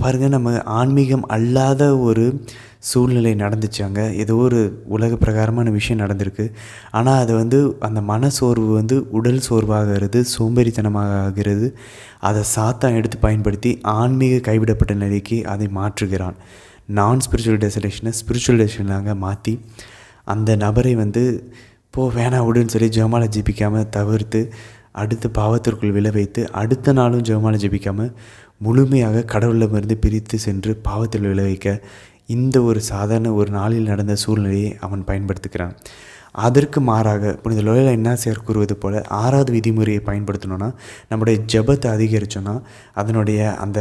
Speaker 1: பாருங்கள், நம்ம ஆன்மீகம் அல்லாத ஒரு சூழ்நிலை நடந்துச்சு. அங்கே ஏதோ ஒரு உலக பிரகாரமான விஷயம் நடந்திருக்கு. ஆனால் அது அந்த மனசோர்வு உடல் சோர்வாகிறது, சோம்பேறித்தனமாக ஆகிறது. அதை சாத்தான் எடுத்து பயன்படுத்தி ஆன்மீக கைவிடப்பட்ட நிலைக்கு அதை மாற்றுகிறான். நான் ஸ்பிரிச்சுவல் டெசலேஷனை ஸ்பிரிச்சுவல் டெசலேஷனாக மாற்றி அந்த நபரை வேணாம் விடுன்னு சொல்லி ஜெபமாலை ஜெபிக்காமல் தவிர்த்து அடுத்து பாவத்திற்குள் விழ வைத்து அடுத்த நாளும் ஜெபமாலை ஜெபிக்காமல் முழுமையாக கடவுளிடமிருந்து பிரித்து சென்று பாவத்தில் விழ வைக்க இந்த ஒரு சாதாரண ஒரு நாளில் நடந்த சூழ்நிலையை அவன் பயன்படுத்துகிறான். அதற்கு மாறாக புனித லோயோலா இன்னாசியார் கூறுவது போல் 6வது விதிமுறையை பயன்படுத்தணுன்னா, நம்முடைய ஜெபத்தை அதிகரித்தோன்னா அதனுடைய அந்த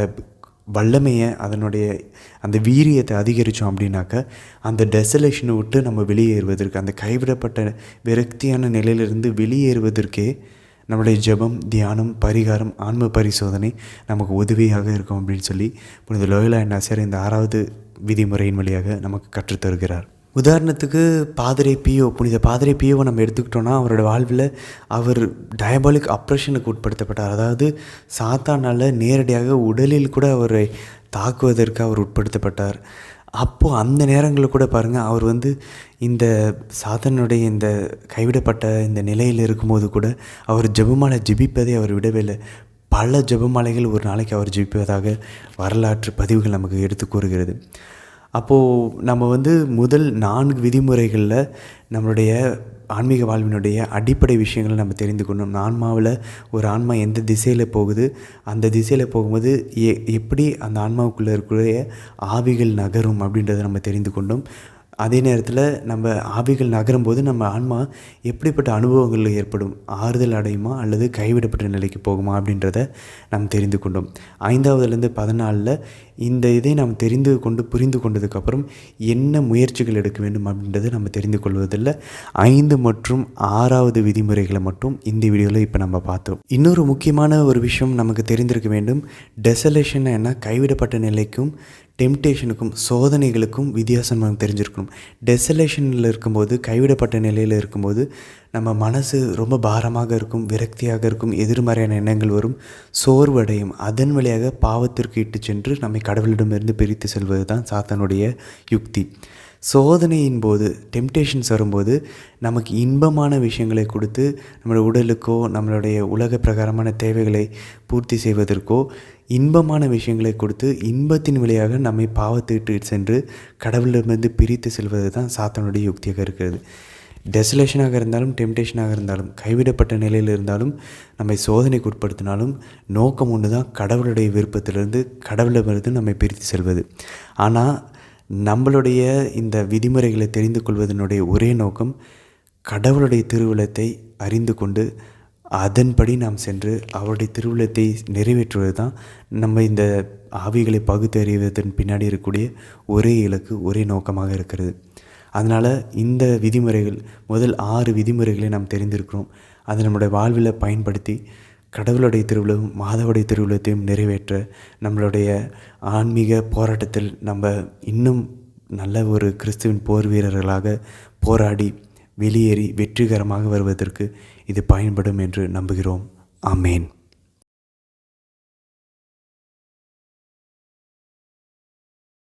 Speaker 1: வல்லமையை அதனுடைய அந்த வீரியத்தை அதிகரித்தோம் அப்படின்னாக்க அந்த டெசலேஷனை விட்டு நம்ம வெளியேறுவதற்கு, அந்த கைவிடப்பட்ட விரக்தியான நிலையிலிருந்து வெளியேறுவதற்கே நம்முடைய ஜெபம், தியானம், பரிகாரம், ஆன்ம பரிசோதனை நமக்கு உதவியாக இருக்கும் அப்படின்னு சொல்லி புனித லோயோலா இன்னாசியார் இந்த 6வது விதிமுறையின் வழியாக நமக்கு கற்றுத்தருகிறார். உதாரணத்துக்கு புனித பாதிரி பியோவை நம்ம எடுத்துக்கிட்டோன்னா, அவரோட வாழ்வில் அவர் டயபாலிக் அப்ரெஷனுக்கு உட்படுத்தப்பட்டார். அதாவது சாத்தானால் நேரடியாக உடலில் கூட அவரை தாக்குவதற்கு அவர் உட்படுத்தப்பட்டார். அப்போது அந்த நேரங்களில் கூட பாருங்கள், அவர் இந்த சாத்தானுடைய இந்த கைவிடப்பட்ட இந்த நிலையில் இருக்கும்போது கூட அவர் ஜெபமாலை ஜெபிப்பதை அவர் விடவே இல்லை. பல ஜெபமாலைகள் ஒரு நாளைக்கு அவர் ஜெபிப்பதாக வரலாற்று பதிவுகள் நமக்கு எடுத்து கூறுகிறது. அப்போது நம்ம முதல் 4 விதிமுறைகளில் நம்மளுடைய ஆன்மீக வாழ்வினுடைய அடிப்படை விஷயங்களை நம்ம தெரிந்து கொண்டோம். ஆன்மாவில் ஒரு ஆன்மா எந்த திசையில் போகுது, அந்த திசையில் போகும்போது எப்படி அந்த ஆன்மாவுக்குள்ளே இருக்கிற ஆவிகள் நகரும் அப்படின்றத நம்ம தெரிந்து கொண்டோம். அதே நேரத்தில் நம்ம ஆவிகள் நகரும்போது நம்ம ஆன்மா எப்படிப்பட்ட அனுபவங்கள் ஏற்படும், ஆறுதல் அடையுமா அல்லது கைவிடப்பட்ட நிலைக்கு போகுமா அப்படின்றத நாம் தெரிந்து கொண்டோம். 5வதுலேருந்து 14 இந்த இதை நாம் புரிந்து கொண்டதுக்கப்புறம் என்ன முயற்சிகள் எடுக்க வேண்டும் அப்படின்றத நம்ம தெரிந்து கொள்வதில்லை. 5 மற்றும் 6வது விதிமுறைகளை மட்டும் இந்த வீடியோவில் இப்போ நம்ம பார்த்தோம். இன்னொரு முக்கியமான ஒரு விஷயம் நமக்கு தெரிந்திருக்க வேண்டும். டெசலேஷன் என்ன, கைவிடப்பட்ட நிலைக்கும் டெம்டேஷனுக்கும் சோதனைகளுக்கும் வித்தியாசம் நமக்கு தெரிஞ்சிருக்கணும். டெசலேஷனில் இருக்கும்போது, கைவிடப்பட்ட நிலையில் இருக்கும்போது நம்ம மனசு ரொம்ப பாரமாக இருக்கும், விரக்தியாக இருக்கும், எதிர்மறையான எண்ணங்கள் வரும், சோர்வடையும். அதன் வழியாக பாவத்திற்கு இட்டு சென்று நம்மை கடவுளிடமிருந்து பிரித்து செல்வது தான் சாத்தானுடைய யுக்தி. சோதனையின் போது, டெம்டேஷன்ஸ் வரும்போது நமக்கு இன்பமான விஷயங்களை கொடுத்து நம்மளுடைய உடலுக்கோ நம்மளுடைய உலக பிரகாரமான தேவைகளை பூர்த்தி செய்வதற்கோ இன்பமான விஷயங்களை கொடுத்து இன்பத்தின் வழியாக நம்மை பாவத்திட்டு சென்று கடவுளிடமிருந்து பிரித்து செல்வது தான் சாத்தானுடைய யுக்தியாக இருக்கிறது. டெசலேஷனாக இருந்தாலும் டெம்டேஷனாக இருந்தாலும் கைவிடப்பட்ட நிலையில் இருந்தாலும் நம்மை சோதனைக்கு உட்படுத்தினாலும் நோக்கம் ஒன்று தான், கடவுளுடைய விருப்பத்திலிருந்து கடவுளிடமிருந்து நம்மை பிரித்து செல்வது. ஆனால் நம்மளுடைய இந்த விதிமுறைகளை தெரிந்து கொள்வதனுடைய ஒரே நோக்கம் கடவுளுடைய திருவுளத்தை அறிந்து கொண்டு அதன்படி நாம் சென்று அவருடைய திருவுளத்தை நிறைவேற்றுவது தான் நம்ம இந்த ஆவிகளை பகுத்தறிவதன் பின்னாடி இருக்கக்கூடிய ஒரே இலக்கு, ஒரே நோக்கமாக இருக்கிறது. அதனால் இந்த விதிமுறைகள், முதல் 6 விதிமுறைகளை நாம் தெரிந்திருக்கிறோம். அதை நம்முடைய வாழ்வில் பயன்படுத்தி கடவுளுடைய திருவிழாவும் மாதாவுடைய திருவிழத்தையும் நிறைவேற்ற நம்மளுடைய ஆன்மீக போராட்டத்தில் நம்ம இன்னும் நல்ல ஒரு கிறிஸ்துவின் போர் வீரர்களாக போராடி வெளியேறி வெற்றிகரமாக வருவதற்கு இது பயன்படும் என்று நம்புகிறோம். ஆமேன்.